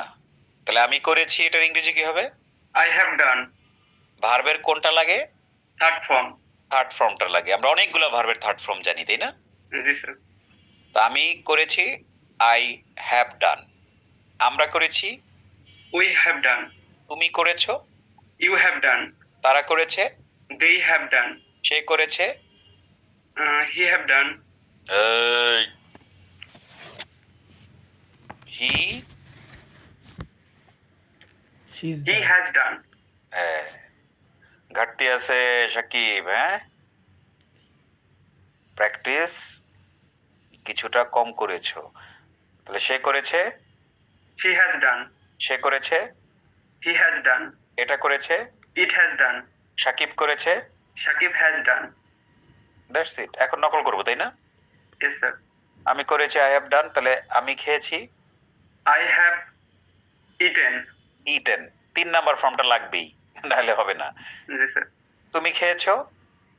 তাহলে আমি করেছি, এটার ইংরেজি কি হবে? আই হ্যাভ ডান। ভার্বের কোনটা লাগে? Third form. থার্ড ফর্মটা লাগে। আমরা অনেকগুলো ভার্বের থার্ড ফর্ম জানি, তাই না? জি স্যার। তো আমি করেছি, আই হ্যাভ ডান। আমরা করেছি, উই হ্যাভ ডান। তুমি করেছো, ইউ হ্যাভ ডান। তারা করেছে, দে হ্যাভ ডান। সে করেছে, he have done. He she is he has done. হ্যাঁ, ঘাটতি আছে সাকিব, হ্যাঁ? প্র্যাকটিস কিছুটা কম করেছো। তাহলে সে করেছে, শি হ্যাজ ডান। সে করেছে, হি হ্যাজ ডান। এটা করেছে, ইট হ্যাজ ডান। সাকিব করেছে, Sakib has done. That's it. এখন নকল করবো, তাই না? Yes sir. আমি করেছি, আই হ্যাভ ডান। তাহলে আমি খেয়েছি, I have eaten. Eaten. 3 number ফর্মটা লাগবেই, নাহলে হবে না। জি স্যার। তুমি খেয়েছো,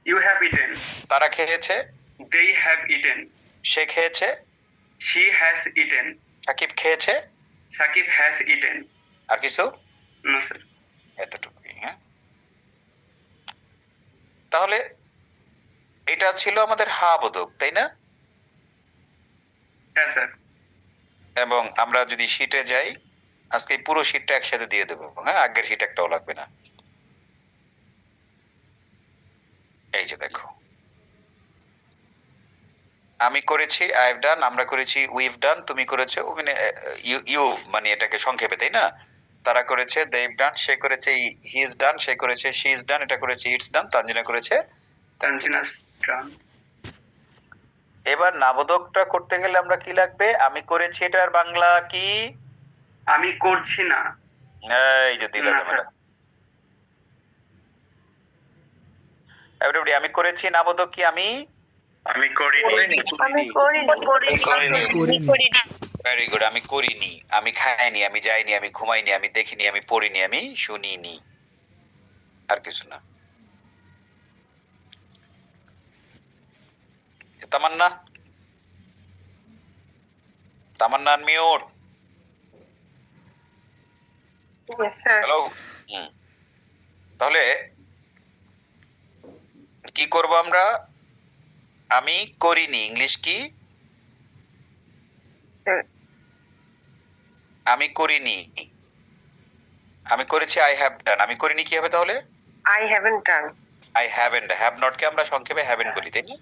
ইউ হ্যাভ ইটেন। তারা খেয়েছে, দে হ্যাভ ইটেন। সে খেয়েছে, শি হ্যাজ ইটেন। সাকিব খেয়েছে। Shakib has eaten. আর কিছু? না স্যার। এতটুকুই, হ্যাঁ? তাহলে এটা ছিল আমাদের হা বোধক, তাই না? হ্যাঁ স্যার। এবং আমরা যদি শীটে যাই, আজকে এই পুরো শীটটা একসাথে দিয়ে দেবো, হ্যাঁ? আগের শীট একটাও লাগবে না। এই যে দেখো, আমি করেছি, আই হ্যাভ ডান। আমরা করেছি, উইভ ডান। তুমি করেছো, মানে ইউ মানে এটাকে সংক্ষেপে, তাই না? তারা করেছে, দেভ ডান। সে করেছে, হি ইজ ডান। সে করেছে, শি ইজ ডান। এটা করেছে, ইটস ডান। তানজিনা করেছে, তানজিনাস ডান। এবার নাবোধকটা করতে গেলে আমরা কি লাগবে? আমি করেছি, এটার বাংলা কি? আমি করছি না। এই যে দিলা না, ঝামেলা। এভরিবডি, আমি করেছি নাবোধক কি? আমি আমি করিনি। আমি করিনি। করিনি। Very good. আমি করিনি, আমি খাইনি, আমি যাইনি, আমি ঘুমাইনি, আমি দেখিনি, আমি পড়িনি, আমি শুনিনি। আর কিছু না। তামান্না, তামান্না আনমিউট। Yes, sir. হ্যালো। তাহলে কি করব আমরা? আমি করিনি ইংলিশ কি? Sir. আমি করিনি। আমি করেছি আই হ্যাভ ডান। আমি করিনি কি হবে তাহলে? I haven't done. I haven't. Have not কে আমরা সংক্ষেপে হ্যাভেন্ট বলি, তাই না?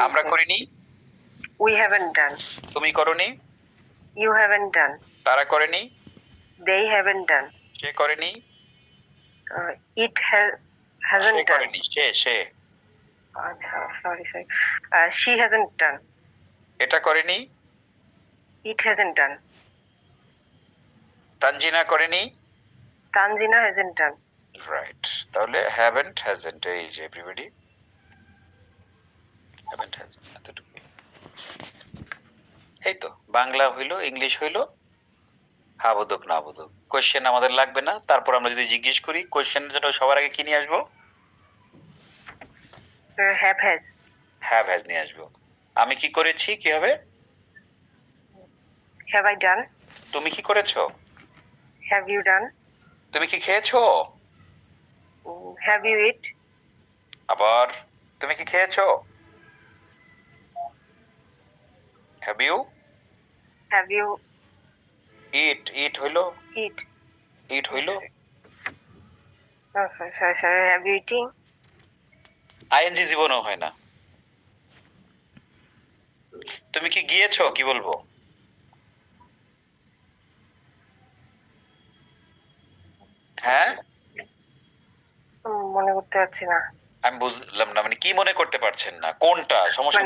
আমরা করিনি, We haven't done. তুমি করনি, You haven't done. তারা করেনি, They haven't done. সে করেনি, It সে hasn't done. করেনি, সে Sorry, sorry. She hasn't done. এটা করেনি, It hasn't done. তানজিনা করেনি। Tanzina hasn't done. রাইট। তাহলে হ্যাভেন্ট হ্যাজেন্ট, এই যে এভরিবডি হ্যাভেন্ট হ্যাজেন্ট, এতটুকু। এই তো বাংলা হইলো, ইংলিশ হইলো, হাবোধক না বোধক। কোয়েশ্চেন আমাদের লাগবে না। তারপর আমরা যদি জিজ্ঞেস করি কোয়েশ্চেনের জন্য সবার আগে কি নিয়ে আসবো? Have has. হ্যাভ হ্যাজ নিয়ে আসবো। আমি কি করেছি কি হবে? Have I done? তুমি কি করেছো? Have you done? তুমি কি খেয়েছো? Have you eat? আবার তুমি কি খেয়েছো? Have you Have you eat. Eat হইলো, eat? ইট হইলো। No, sorry. Have you eating? ING জীবনও হয় না। তুমি কি গিয়েছো কি বলবো? হ্যাঁ, মনে করতে পারছি না। আমি বুঝলাম না, মানে কি মনে করতে পারছেন না? কোনটা সমস্যা?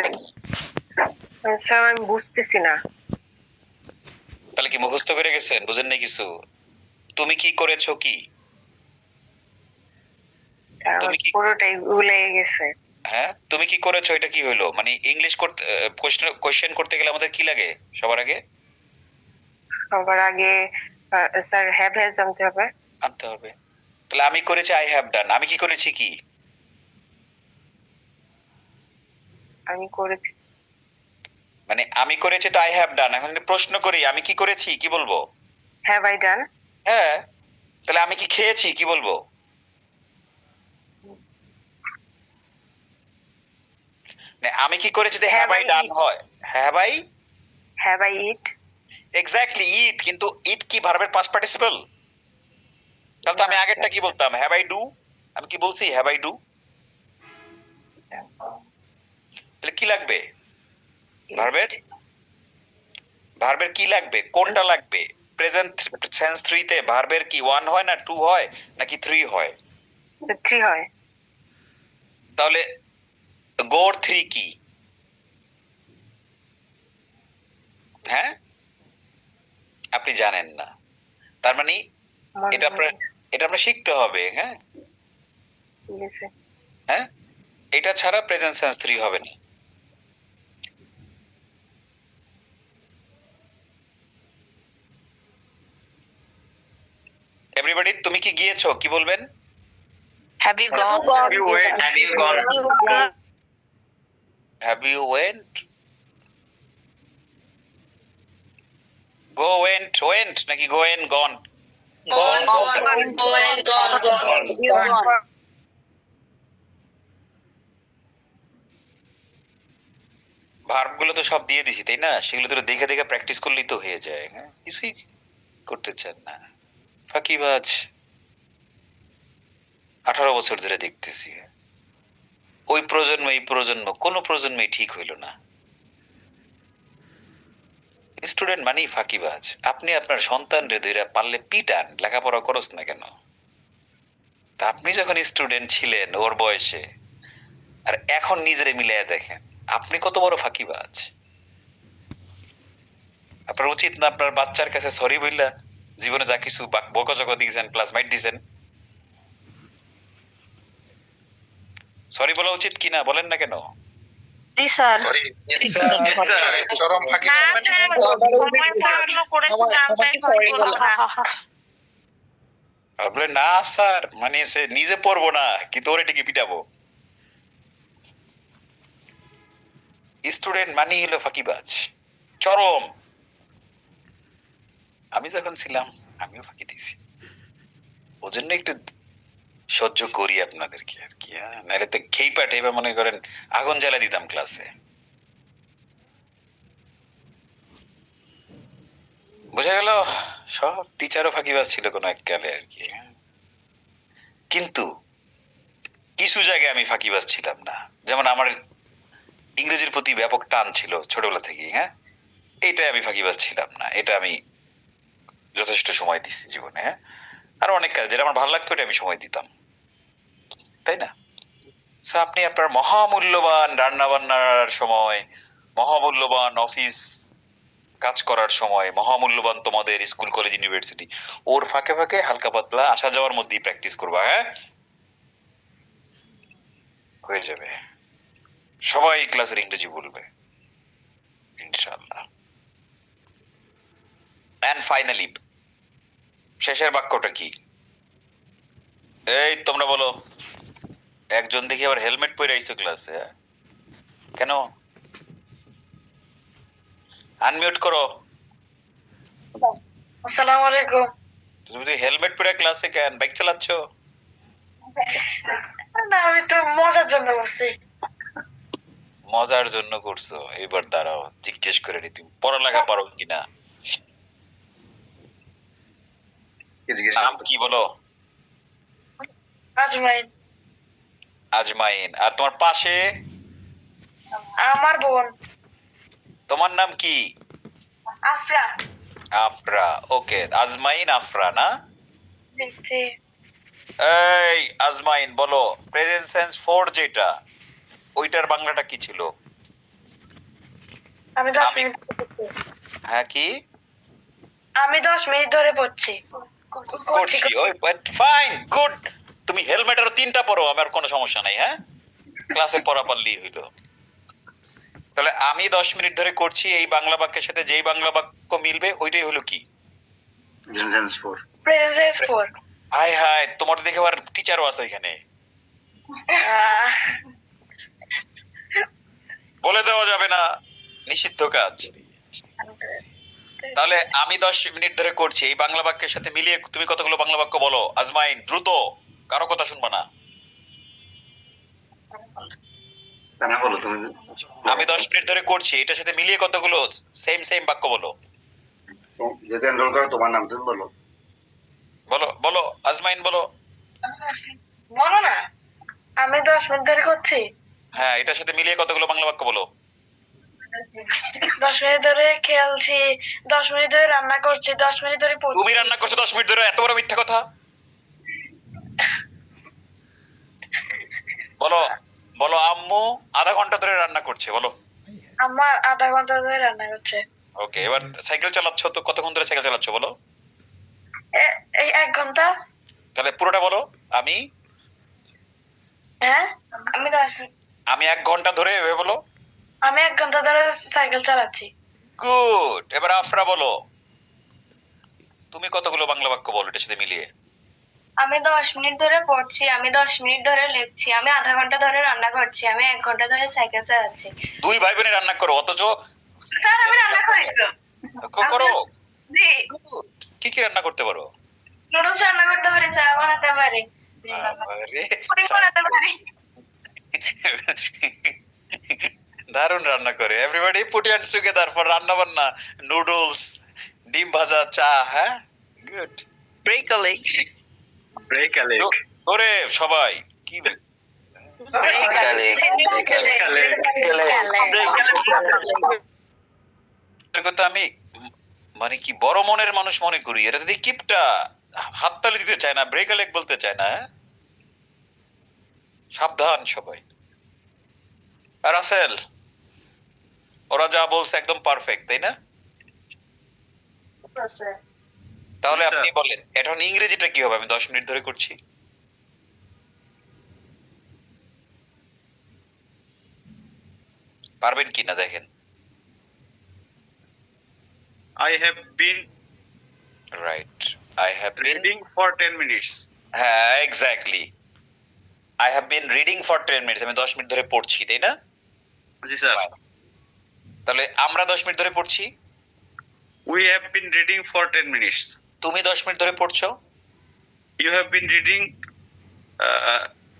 মানে স্যার আমি বুঝতেছি না। তাহলে কি মুখস্থ করে গেছেন? বুঝেন না কিছু? তুমি কি করেছো কি? তুমি কি পুরোটাই ভুলে গেছে। হ্যাঁ, তুমি কি করেছো এটা কি হইলো? মানে ইংলিশ করতে কোশ্চেন করতে গেলে আমাদের কি লাগে সবার আগে? সবার আগে স্যার হ্যাভ হ্যাজ জানতে হবে। আনতে হবে। তাহলে আমি করেছি আই হ্যাভ ডান। আমি কি করেছি কি? আমি করেছি। মানে আমি করেছি তো আই হ্যাভ ডান। এখন যদি প্রশ্ন করি আমি কি করেছি কি বলবো? Have I done? হ্যাঁ। তাহলে আমি কি খেয়েছি কি বলবো? আমি কি করেছি তো হ্যাভ আই ডান হয়। Have I eat? এক্স্যাক্টলি ইট। কিন্তু ইট কি ভার্বের পাস্ট পার্টিসিপল? তাহলে তো আমি আগেরটা কি বলতাম? Have I do. আমি কি বলছি? Have I do. তাহলে কি লাগবে? ভার্বের কি লাগবে? কোনটা লাগবে? প্রেজেন্ট সেন্স 3 তে ভার্বের কি 1 হয় না 2 হয় নাকি 3 হয়? 3 হয়। তাহলে গোর 3 কি? হ্যাঁ, আপনি জানেন না। তার মানে এটা আমরা শিখতে হবে। হ্যাঁ, হ্যাঁ, এটা ছাড়া প্রেজেন্ট সেন্স 3 হবে না। এভরিবডি, তুমি কি গিয়েছো কি বলবেন? Have you gone? Have you went? Have you gone? Have you went? Go went নাকি গো এন্ড গন? ভার্বগুলো তো সব দিয়ে দিছি তাই না? সেগুলো তো দেখে দেখে প্র্যাকটিস করলেই তো হয়ে যায়। হ্যাঁ, কিছুই করতে চান না, ফাঁকিবাজ। 18 বছর ধরে দেখতেছি ওই প্রজন্ম এই প্রজন্ম, কোনো প্রজন্মই ঠিক হইল না। স্টুডেন্ট মানেই ফাঁকিবাজ। আপনি আপনার সন্তানরে ধইরা পারলে পিটান, লেখাপড়া করস না কেন? তা আপনি যখন স্টুডেন্ট ছিলেন ওর বয়সে, আর এখন নিজেরে মিলাইয়া দেখেন আপনি কত বড় ফাঁকিবাজ। আপনার উচিত না আপনার বাচ্চার কাছে সরি বললা জীবনে যা কিছু বকাঝকা দিয়েছেন প্লাস মাইট দিয়েছেন, সরি বলা উচিত কিনা বলেন না কেন? জি স্যার। চরম ফাঁকি। না স্যার, সময় পড়ানো করেছিলাম, তাই সরি বলবো না। বলে না স্যার, মানে সে নিজে পড়বো না কি তোরে টিকে পিটাবো। স্টুডেন্ট মানি হলো ফাঁকিবাজ, চরম। আমি যখন ছিলাম আমিও ফাঁকি দিয়েছি, ওজন্য একটু সহ্য করি আপনাদেরকে আর কি। নাহলে তো খেই পাঠে এবার মনে করেন আগুন জ্বালা দিতাম ক্লাসে। বোঝা গেল সব টিচারও ফাঁকিবাজ ছিল কোনো এককালে আর কি। কিন্তু কিছু জায়গায় আমি ফাঁকিবাজ ছিলাম না। যেমন আমার ইংরেজির প্রতি ব্যাপক টান ছিল ছোটবেলা থেকেই, হ্যাঁ, এইটাই আমি ফাঁকিবাজ ছিলাম না। এটা আমি যথেষ্ট সময় দিচ্ছি জীবনে, হ্যাঁ। আর অনেক কাজ যেটা আমার ভালো লাগতো এটা আমি সময় দিতাম, তাই না? আপনি আপনার মহামূল্যবান রান্না বান্নার সময়, মহামূল্যবান অফিস কাজ করার সময়, মহামূল্যবান তোমাদের স্কুল কলেজ ইউনিভার্সিটি, ওর ফাঁকে ফাঁকে হালকা পাতলা আসা যাওয়ার মধ্যেই প্র্যাকটিস করবা, হ্যাঁ, হয়ে যাবে। সবাই ক্লাসের ইংরেজি বলবে ইনশাআল্লাহ। এন্ড ফাইনালি শেষের বাক্যটা কি? এই তোমরা বলো। একজন দেখি আবার হেলমেট পরে আইছো ক্লাসে, কেন? আনমিউট করো। আসসালামু আলাইকুম। তুমি হেলমেট পরে ক্লাসে কেন? বাইক চালাচ্ছ? না, আমি তো মজার জন্য বসছি। মজার জন্য করছো? এবার দাঁড়াও জিজ্ঞেস করে নি তুমি পড়ালেখা পারো কিনা। নাম কি বলো? আজমাইন। আজমাইন। আর তোমার পাশে? আমার বোন। তোমার নাম কি? আফরা। আফরা। ওকে, আজমাইন আফরা না? জি জি। এই আজমাইন বলো, প্রেজেন্ট সেন্স ফোর যেটা, ওইটার বাংলাটা কি ছিল? আমি 10 মিনিট পড়ছি। হ্যাঁ কি? আমি 10 মিনিট ধরে পড়ছি। করছি। ওই ফাইন, গুড। তুমি হেলমেট আরো 3টা পরো, আমার কোনো সমস্যা নাই, হ্যাঁ, ক্লাসে পড়া পারলেই হইলো। তাহলে আমি 10 মিনিট ধরে করছি, এই বাংলা বাক্যের সাথে যেই বাংলা বাক্য মিলবে ওইটাই হলো কি? Present tense 4। হাই হাই, তোমার দেখে আবার টিচারও আছে এখানে। বলে দেওয়া যাবে না, নিষিদ্ধ কাজ। তাহলে আমি 10 মিনিট ধরে করছি, এই বাংলা বাক্যের সাথে মিলিয়ে তুমি কতগুলো বাংলা বাক্য বলো। আজমাইন দ্রুত, কারো কথা শুনবা না। আমি 10 মিনিট ধরে করছি, এটার সাথে মিলিয়ে কতগুলো সেম বাক্য বলো। যদি এনরোল করো তোমার নাম তুমি বলো। বলো বলো আজমাইন বলো। বলো না। আমি 10 মিনিট ধরে করছি। হ্যাঁ, এটার সাথে মিলিয়ে কতগুলো বাংলা বাক্য বলো। 10 মিনিট ধরে খেলছি, 10 মিনিট ধরে রান্না করছি, 10 মিনিট ধরে পড়ছি। তুমি রান্না করছো 10 মিনিট ধরে? এত বড় মিথ্যা কথা। বলো বলো আম্মু আধা ঘন্টা ধরে রান্না করছে, বলো। আমার আধা ঘন্টা ধরে রান্না করছে। ওকে, এবার সাইকেল চালাচ্ছ তো কতক্ষণ ধরে সাইকেল চালাচ্ছ বলো। এই 1 ঘন্টা। তাহলে পুরোটা বলো। আমি হ্যাঁ, আমি 10 মিনিট। আমি 1 ঘন্টা ধরে, এভাবে বলো। আমি 1 ঘন্টা ধরে সাইকেল চালাচ্ছি। গুড। এবার আফরা বলো, তুমি কতগুলো বাংলা বাক্য বলো এটার সাথে মিলিয়ে। আমি 10 মিনিট ধরে পড়ছি, আমি 10 মিনিট ধরে লিখছি, আমি আধা ঘন্টা ধরে রান্না করছি, আমি 1 ঘন্টা ধরে সাইকেল চালাচ্ছি। দুই ভাই বোনে রান্না করো, অথচ স্যার আমি রান্না করি তো। করো। জি। কি কি রান্না করতে পারো? নুডলস রান্না করতে পারি, চা বানাতে পারি, আরে, পুডিং বানাতে পারি। দারুণ রান্না করে। Everybody put hands together for রান্না বান্না, নুডলস, ডিম ভাজা, চা। হ্যাঁ, গুড। ব্রেক আ লেগ। ওরে সবাই কি কথা আমি মানে কি বড় মনের মানুষ মনে করি, এটা যদি কিপটা হাততালি দিতে চায় না, ব্রেক লেগ বলতে চায় না, হ্যাঁ? সাবধান সবাই। আর আসেল, ওরা যা বলছে একদম পারফেক্ট, তাই না? তাহলে আপনি বলেন এখন ইংরেজিটা কি হবে? আমি 10 মিনিট ধরে করছি। পারবেন কি না দেখেন। I have been right, I have been, reading for 10 minutes. হ্যাঁ exactly, I have been reading for 10 minutes, আমি 10 মিনিট ধরে পড়ছি, তাই না? জি স্যার। তাহলে আমরা 10 মিনিট ধরে পড়ছি, We have been reading for 10 minutes. তুমি 10 মিনিট ধরে পড়ছো, You have been reading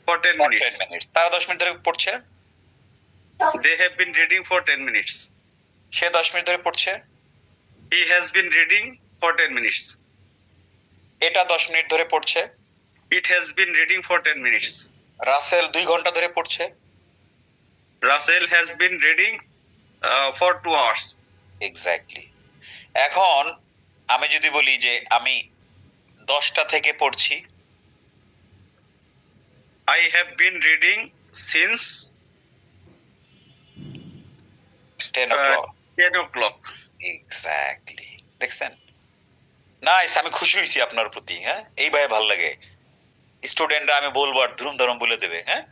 for 10 for minutes. 10 minutes, তারা 10 মিনিট ধরে পড়ছে, They have been reading for 10 minutes. Say 10 minute ধরে পড়ছে, He has been reading for 10 minutes. এটা 10 মিনিট ধরে পড়ছে, It has been reading for 10 minutes. Rasel 2 ঘন্টা ধরে পড়ছে, Russell has been reading for 2 hours. Exactly. এখন আমি যদি বলি যে আমি 10টা থেকে পড়ছি, I have been reading since 10 o'clock, 10 o'clock. Exactly. দেখছেন, নাইস, আমি খুশি হয়েছি আপনার প্রতি। হ্যাঁ, এই ভাই ভালো লাগে, স্টুডেন্টরা আমি বলবো আর ধুম ধরম বলে দেবে। হ্যাঁ,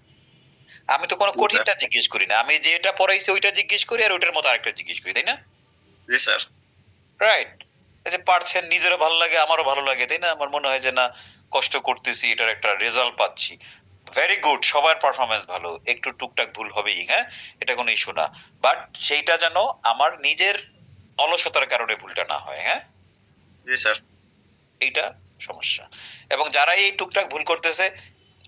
আমি তো কোনো কঠিনটা জিজ্ঞেস করি না, আমি যেটা পড়াইছি ওইটা জিজ্ঞেস করি আর ওইটার মতো আরেকটা জিজ্ঞেস করি, তাই না? জি স্যার। রাইট, এই যে পারছেন, নিজেরও ভালো লাগে, আমারও ভালো লাগে, তাই না? আমার মনে হয় যে না, কষ্ট করতেছি, এটার একটা রেজাল্ট পাচ্ছি, ভেরি গুড, সবার পারফরমেন্স ভালো, একটু টুকটাক ভুল হবেই, হ্যাঁ, এটা কোনো ইস্যু না, বাট সেইটা যেন আমার নিজের অলসতার কারণে ভুলটা না হয়। হ্যাঁ, জি স্যার। এইটা সমস্যা। এবং যারা এই টুকটাক ভুল করতেছে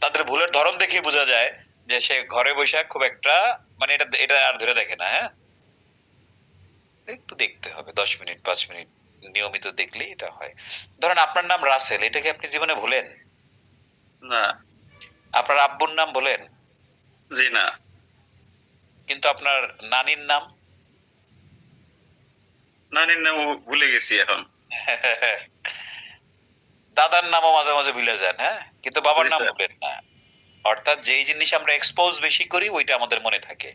তাদের ভুলের ধরন দেখে বোঝা যায় যে সে ঘরে বসে খুব একটা মানে এটা এটা আর ধরে দেখে না। হ্যাঁ, একটু দেখতে হবে, 10 মিনিট 5 মিনিট নিয়মিত দেখলেই এটা হয়। ধরেন আপনার নাম রাসেল, এটাকে আপনি জীবনে ভুলেন? না। আপনার আব্বুর নাম ভুলেন? জি না। কিন্তু আপনার নানির নাম? নানির নাম ভুলে গেছি এখন। দাদার নামও মাঝে মাঝে ভুলে যান। হ্যাঁ, কিন্তু বাবার জি নাম স্যার। ভুলেন না। অর্থাৎ যেই জিনিস আমরা এক্সপোজ বেশি করি ওইটা আমাদের মনে থাকে।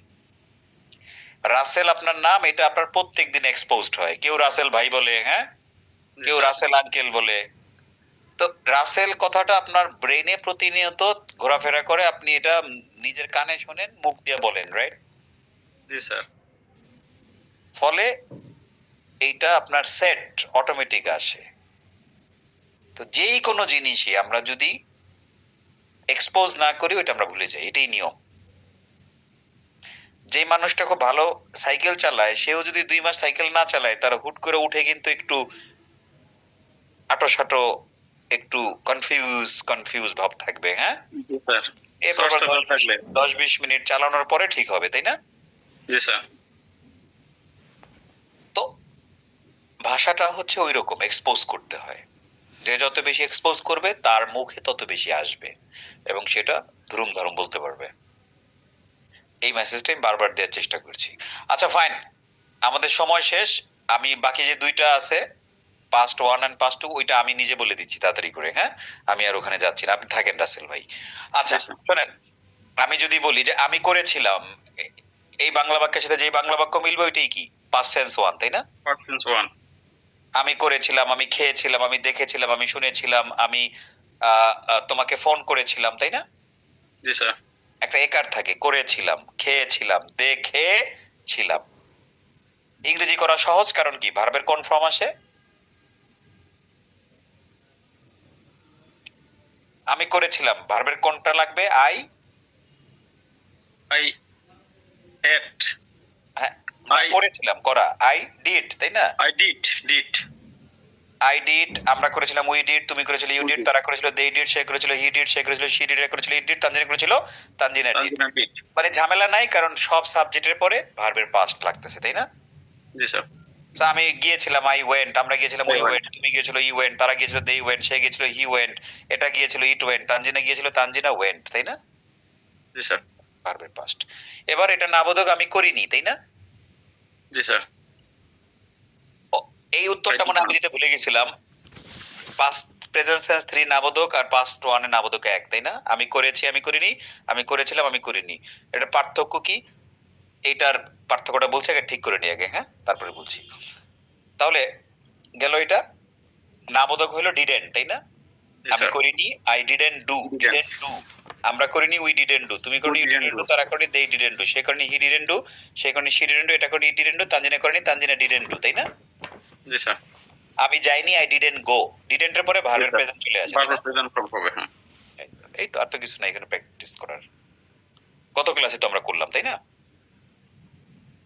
রাসেল আপনার নাম, এটা আপনার প্রত্যেকদিন এক্সপোজড হয়, কেউ রাসেল ভাই বলে, হ্যাঁ, জি কেউ স্যার। রাসেল আঙ্কেল বলে। তো রাসেল কথাটা আপনার ব্রেনে প্রতিনিয়ত ঘোরাফেরা করে, আপনি এটা নিজের কানে শোনেন, মুখ দিয়ে বলেন, রাইট? জি স্যার। ফলে এইটা আপনার সেট অটোমেটিক আসে। তো যেই কোনো জিনিসই আমরা যদি এক্সপোজ না করি ওইটা আমরা ভুলে যাই, এটাই নিয়ম। যে মানুষটা খুব ভালো সাইকেল চালায় সেও যদি 2 মাস সাইকেল না চালায়, তার হুট করে উঠে কিন্তু একটু আটোসাটো, একটু কনফিউজ ভাব থাকবে। হ্যাঁ, জি স্যার। এরপর ষষ্ঠ ভাব থাকলে। 10-20 মিনিট চালানোর পরে ঠিক হবে, তাই না? জি স্যার। তো ভাষাটা হচ্ছে ওই রকম, এক্সপোজ করতে হয়। যে যত বেশি এক্সপোজ করবে তার মুখে তত বেশি আসবে এবং সেটা ধুরুম ধারুম বলতে পারবে। এই মেসেজটা আমি বারবার দেওয়ার চেষ্টা করছি। আচ্ছা ফাইন, আমাদের সময় শেষ। আমি বাকি যে 2টা আছে, past 1 and past 2, ওইটা আমি নিজে বলে দিচ্ছি তাড়াতাড়ি করে। হ্যাঁ, আমি আর ওখানে যাচ্ছি না, আপনি থাকেন রাসেল ভাই। আচ্ছা শোনেন, আমি যদি বলি যে আমি করেছিলাম, এই বাংলা বাক্যের সাথে যে বাংলা বাক্য মিলবে ওইটাই কি past tense 1, তাই না? Past tense 1. আমি করেছিলাম, আমি খেয়েছিলাম, আমি দেখেছিলাম, আমি শুনেছিলাম, আমি তোমাকে ফোন করেছিলাম, তাই না? জি স্যার। একটা একার থাকে, করেছিলাম, খেয়েছিলাম, দেখেছিলাম। ইংরেজি করা সহজ, কারণ কি ভার্বের কোন ফর্ম আসে? আমি করেছিলাম, ভার্বের কোনটা লাগবে? I ate. হ্যাঁ, করেছিলাম, করা, আই ডিড, তাই না? I did. আই ডিড, আমরা করেছিলাম উই ডিড, তুমি করেছিলে ইউ ডিড, তারা করেছিল দে ডিড, সে করেছিল হি ডিড, সে করেছিল শি ডিড, এ করেছিল ইট ডিড, তানজিনা করেছিল তানজিনা ডিড। Tanzina did. মানে ঝামেলা নাই, কারণ সব সাবজেক্টের পরে ভার্বের পাস্ট লাগতেছে, তাই না? জি স্যার। তো আমি গিয়েছিলাম, আই ওয়েন্ট, আমরা গিয়েছিলাম উই ওয়েন্ট, তুমি গিয়েছিল ইউ ওয়েন্ট, তারা গিয়েছিল দে ওয়েন্ট, সে গিয়েছিল হি ওয়েন্ট, এটা গিয়েছিল ইট ওয়েন্ট, তানজিনা গিয়েছিল তানজিনা ওয়েন্ট, তাই না? জি স্যার। ভার্বের পাস্ট। এবার এটা নাবোধক আমি করিনি, তাই না? জি স্যার। এই উত্তরটা মনে আমি দিতে ভুলে গেছিলাম। পাস্ট প্রেজেন্ট সেন্স 3 নাবোধক আর পাস্ট 1 এর নাবোধক 1, তাই না? আমি করেছি, আমি করিনি, আমি করেছিলাম, আমি করিনি। এটা পার্থক্য কি? এইটার পার্থক্যটা বলছি, আগে ঠিক করে নিই আগে, হ্যাঁ, তারপরে বলছি। তাহলে গেল এটা। নাবোধক হলো ডিডেন্ট, তাই না? আমি করিনি, I didn't do, didn't do. আমরা করিনি উই ডিডেন্ট ডু, তুমি করিনি We you didn't didn't do, do. তারা করিনি দে ডিডেন্ট ডু, সে করিনি হি ডিডেন্ট ডু, সে করিনি শি ডিডেন্ট ডু, এটা করিনি ইট ডিডেন্ট ডু, তানজিনা করিনি তানজিনা ডিডেন্ট ডু, তাই না? জি স্যার। আমি যাইনি আই ডিডেন্ট গো, ডিডেন্টের পরে ভার্বের Yes, sir. প্রেজেন্ট চলে আসে, তাই না? বারবার প্রেজেন্ট ফর্ম হবে। হ্যাঁ এই তো, আর তো কিছু না এখানে প্র্যাকটিস করার, গত ক্লাসে তো আমরা করলাম, তাই না?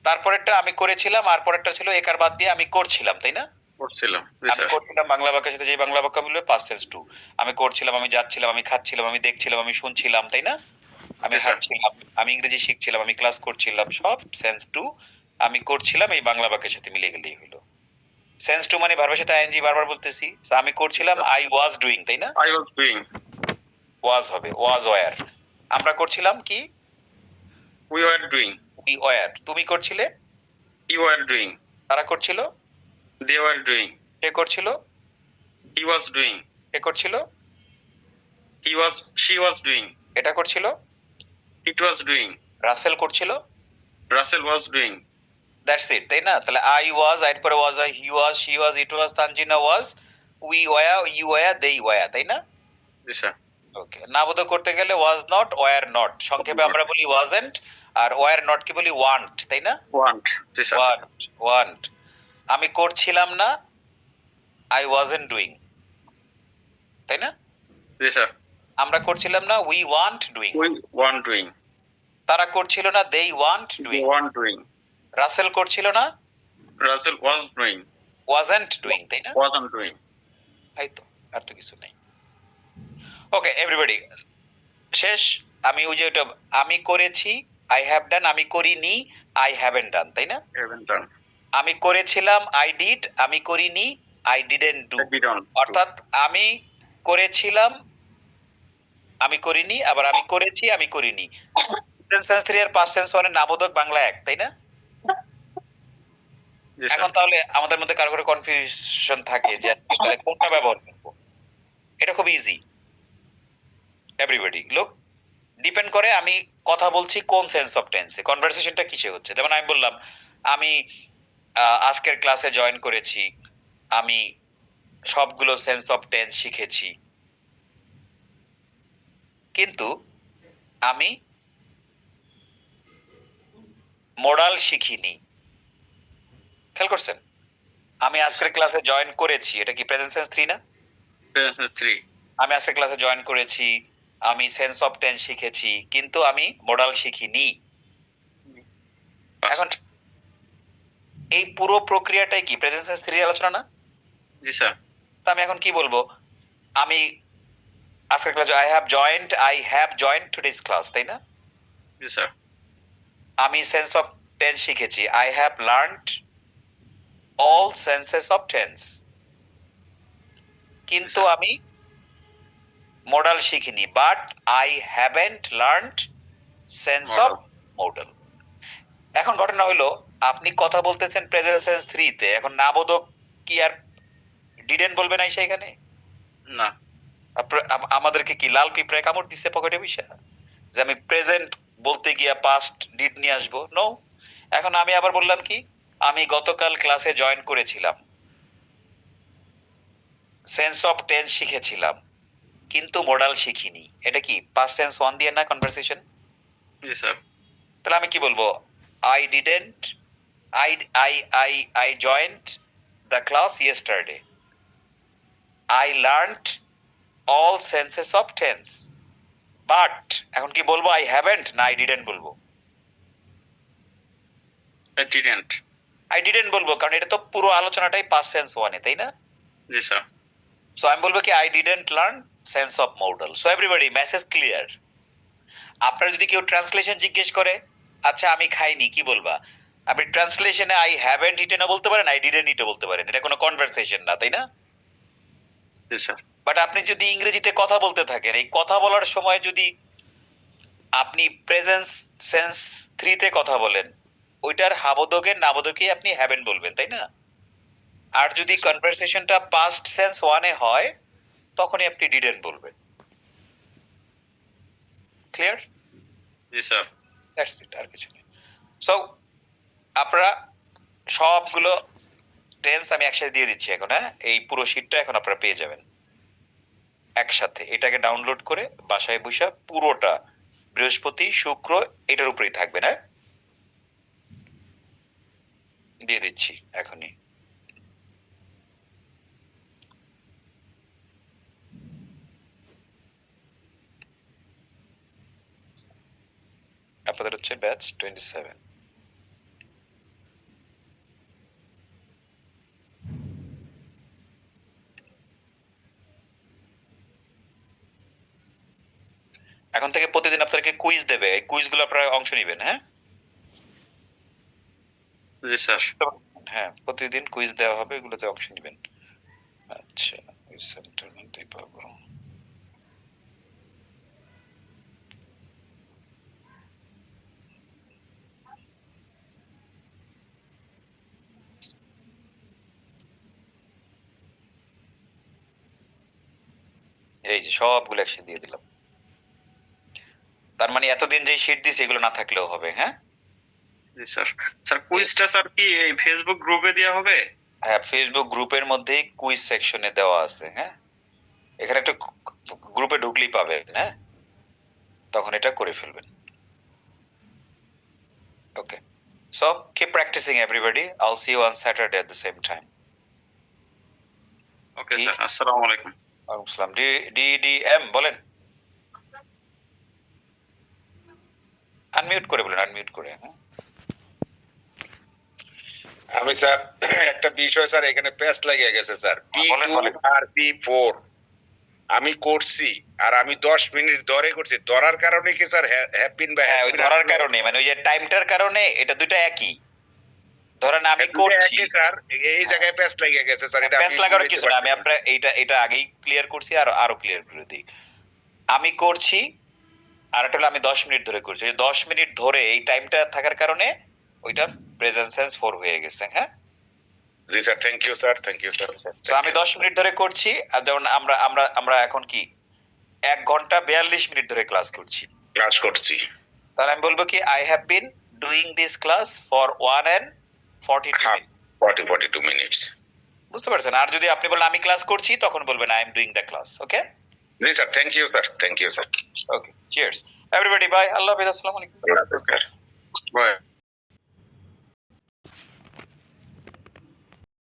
তারপরেরটা আমি করেছিলাম, আর পরেরটা ছিল একার বাদ দিয়ে আমি করছিলাম, তাই না? করছিলাম। জি আমি স্যার। করছিলাম বাংলা বাক্যের সাথে যে বাংলা বাক্য বলবে পাস্ট টেন্স টু, আমি করছিলাম, আমি যাচ্ছিলাম, আমি খাচ্ছিলাম, আমি দেখছিলাম, আমি শুনছিলাম, তাই না? আমি জি, স্যার। হাঁটছিলাম, আমি ইংরেজি শিখছিলাম, আমি ক্লাস করছিলাম, সব সেন্স টু আমি করছিলাম এই বাংলা বাক্যের সাথে মিলে গেলেই হলো। সেন্স টু মানে ভার্বের সাথে আইএনজি বারবার বলতেছি, তো আমি করছিলাম আই ওয়াজ ডুইং, তাই না? I was doing. ওয়াজ হবে ওয়াজ ওয়্যার, আমরা করছিলাম কি We were doing. We were, তুমি করছিলে, You were doing. তারা করছিল, They were doing. সে করছিল, He was doing. এ করছিল, She was doing. এটা করছিল, It was doing. রাসেল করছিল, Russell was doing. That's it, তাই না? তাহলে আই ওয়াজ, এর পরে ওয়াজ হয় he was, she was, it was, Tanjina was, we were, you were, they ওয়া, তাই না? জি স্যার। ওকে, নাবোধ করতে গেলে ওয়াজ নট, ওয়ার নট, সংক্ষেপে আমরা বলি ওয়াজেন্ট, আর ওয়ার নট কি বলি ওয়ান্ট, তাই না? Want. জি স্যার। ওয়ান্ট। আমি করছিলাম না, আই ওয়াজেন্ট ডুইং, তাই না? জি স্যার। আমরা করছিলাম না, we want doing, We want doing. তারা করছিল না, they want They doing, want doing. Russell করছিল না, Russell was doing. Wasn't doing, তাই না? Wasn't doing. তাই তো, আর তো কিছু নেই। ওকে এভরিবডি, শেষ। আমি ওই যে ওটা আমি করেছি, আই হ্যাভ ডান, আমি করিনি, আই হ্যাভেন্ট ডান, তাই না? Haven't done. আমি করেছিলাম, আই ডিড, আমি করিনি, I didn't do. I didn't. অর্থাৎ আমি করেছিলাম, আমি করিনি, আবার আমি করেছি, আমি করিনি। সেন্স 3 আর পাস্ট সেন্স 1 এর নাবোধক বাংলা এক, তাই না? জি স্যার। এখন তাহলে আমাদের মধ্যে কারো কারো কনফিউশন থাকে যে তাহলে কোনটা ব্যবহার করব। এটা খুব ইজি, এভরিবডি লুক, ডিপেন্ড করে আমি কথা বলছি কোন সেন্স অফ টেন্সে, কনভারসেশনটা কিসে হচ্ছে। যেমন আমি বললাম আমি আজকের ক্লাসে জয়েন করেছি, আমি সবগুলো সেন্স অফ টেন্স শিখেছি, কিন্তু আমি মোডাল শিখিনি। খেয়াল করছেন? আমি আজকের ক্লাসে জয়েন করেছি, এটা কি প্রেজেন্ট সেন্স 3 না? Present 3. আমি আজকের ক্লাসে জয়েন করেছি, আমি সেন্স অফ টেন্স শিখেছি, কিন্তু আমি মোডাল শিখিনি। এখন এই পুরো প্রক্রিয়াটাই কি প্রেজেন্ট সেন্স 3 আলোচনা না? জি স্যার। তো আমি এখন কি বলবো? আমি আজকের ক্লাসে I have joint today's class, তাই না? জি স্যার। আমি সেন্স অফ টেন্স শিখেছি, I have learned all senses of tense, কিন্তু আমি মোডাল শিখিনি, but I haven't learned sense of modal. এখন ঘটনা হলো আপনি কথা বলতেছেন প্রেজেন্ট সেন্স 3 তে, এখন নাবোধক কি আর ডিডেন্ট বলবে না সেখানে? না। আমাদেরকে কি লাল পিঁপড়ায় কামড় দিচ্ছে পকেটে বসে যে আমি প্রেজেন্ট বলতে গিয়া পাস্ট ডিড নিয়ে আসবো? নো। এখন আমি আবার বললাম কি, আমি গতকাল ক্লাসে জয়েন করেছিলাম, সেন্স অফ টেন্স শিখেছিলাম, কিন্তু মোডাল শিখিনি। এটা কি পাস্ট সেন্স 1 দিয়ে না কনভারসেশন? জি স্যার। তাহলে আমি কি বলবো? I joined the class yesterday. I learned all senses of tense. But এখন কি বলবো? I haven't না I didn't বলবো? I didn't. I didn't বলবো কারণ এটা তো পুরো আলোচনাটাই past tense 1 এ, তাই না? জি স্যার। So আমি বলবো কি I didn't learn sense of modal. So everybody message clear. আপনারা যদি কেউ ট্রান্সলেশন জিজ্ঞেস করে, আচ্ছা আমি খাইনি, কি বলবা? আপনি ট্রান্সলেশনে আই হ্যাভেন্ট ইটেনও বলতে পারেন, আই ডিডেন্ট ইটও বলতে পারেন, এটা কোনো কনভারসেশন না, তাই না? জি স্যার। বাট আপনি যদি ইংরেজিতে কথা বলতে থাকেন, এই কথা বলার সময় যদি আপনি প্রেজেন্স সেন্স 3 তে কথা বলেন, ওইটার হাবোধকের নাবোধকে আপনি হ্যাভেন্ট বলবেন, তাই না? আর যদি কনভারসেশনটা পাস্ট সেন্স 1 এ হয়, তখনই আপনি ডিডেন্ট বলবেন। ক্লিয়ার? জি স্যার। দ্যাটস ইট, আর কিছু নেই। সো আপনারা সবগুলো টেন্স আমি একসাথে দিয়ে দিচ্ছি এখন, হ্যাঁ? এই পুরো শীটটা এখন আপনারা পেয়ে যাবেন। একসাথে। এটাকে ডাউনলোড করে বাসায় বসে পুরোটা বৃহস্পতি শুক্র এটার উপরেই থাকবে না, দিয়ে দিচ্ছি এখনই। আপনাদের হচ্ছে ব্যাচ 27। এখন থেকে প্রতিদিন আপনাদেরকে কুইজ দেবে, এই কুইজগুলো আপনারা অংশ নেবেন। হ্যাঁ জি স্যার। হ্যাঁ, প্রতিদিন কুইজ দেওয়া হবে, এগুলোতে অংশ নেবেন। আচ্ছা, কুইজ সেন্টার মধ্যেই পাবো। এই যে সবগুলো একসাথে দিয়ে দিলাম। তার মানে এতদিন যে শীট দিছি এগুলো না থাকলেও হবে। হ্যাঁ জি স্যার। স্যার কুইজটা স্যার কি এই ফেসবুক গ্রুপে দেওয়া হবে? হ্যাঁ, ফেসবুক গ্রুপের মধ্যেই কুইজ সেকশনে দেওয়া আছে। হ্যাঁ, এখানে একটা গ্রুপে ঢুকলেই পাবেন। হ্যাঁ, তখন এটা করে ফেলবেন। Okay, so keep practising everybody. I'll see you on Saturday at the same time. Okay sir, আসসালামু আলাইকুম। ওয়ালাইকুম আসসালাম। DDM বলেন, আনমিউট করে বলেন, আনমিউট করে। হ্যাঁ, আমি স্যার একটা বিষয় স্যার এখানে প্যাচ লাগিয়ে গেছে স্যার। বলেন, বলেন। P2 আর P4 আমি করছি আর আমি 10 মিনিট ধরে করছি, ধরার কারণে কি স্যার হ্যাভ বিন বা হ্যাঁ, ওই ধরার কারণে মানে ওই যে টাইমটার কারণে এটা দুইটা একই। ধরেন আমি করছি, স্যার এই জায়গায় প্যাচ লাগিয়ে গেছে স্যার। এটা প্যাচ লাগানোর কিছু না, আমি আপনার এটা আগেই ক্লিয়ার করছি, আরো ক্লিয়ার করে দিই। আমি করছি আর এটা হলো আমি 10 মিনিট ধরে করছি। ওই 10 মিনিট ধরে এই টাইমটা থাকার কারণে ওইটা প্রেজেন্ট সেন্স 4 হয়ে গেছে। হ্যাঁ জি sir, thank you sir, thank you sir. তো আমি 10 মিনিট ধরে করছি, আর যেমন আমরা আমরা আমরা এখন কি 1 ঘন্টা 42 মিনিট ধরে ক্লাস করছি। ক্লাস করছি। তাহলে আমি বলবো কি I have been doing this class for 1 and 42 minute. 42 minutes. বুঝতে পারছেন? আর যদি আপনি বলেন আমি ক্লাস করছি, তখন বলবেন I am doing the class. Okay জি sir, thank you sir, thank you sir. Okay, cheers everybody, bye, আল্লাহ হাফেজ, আসসালামু আলাইকুম। Sir by.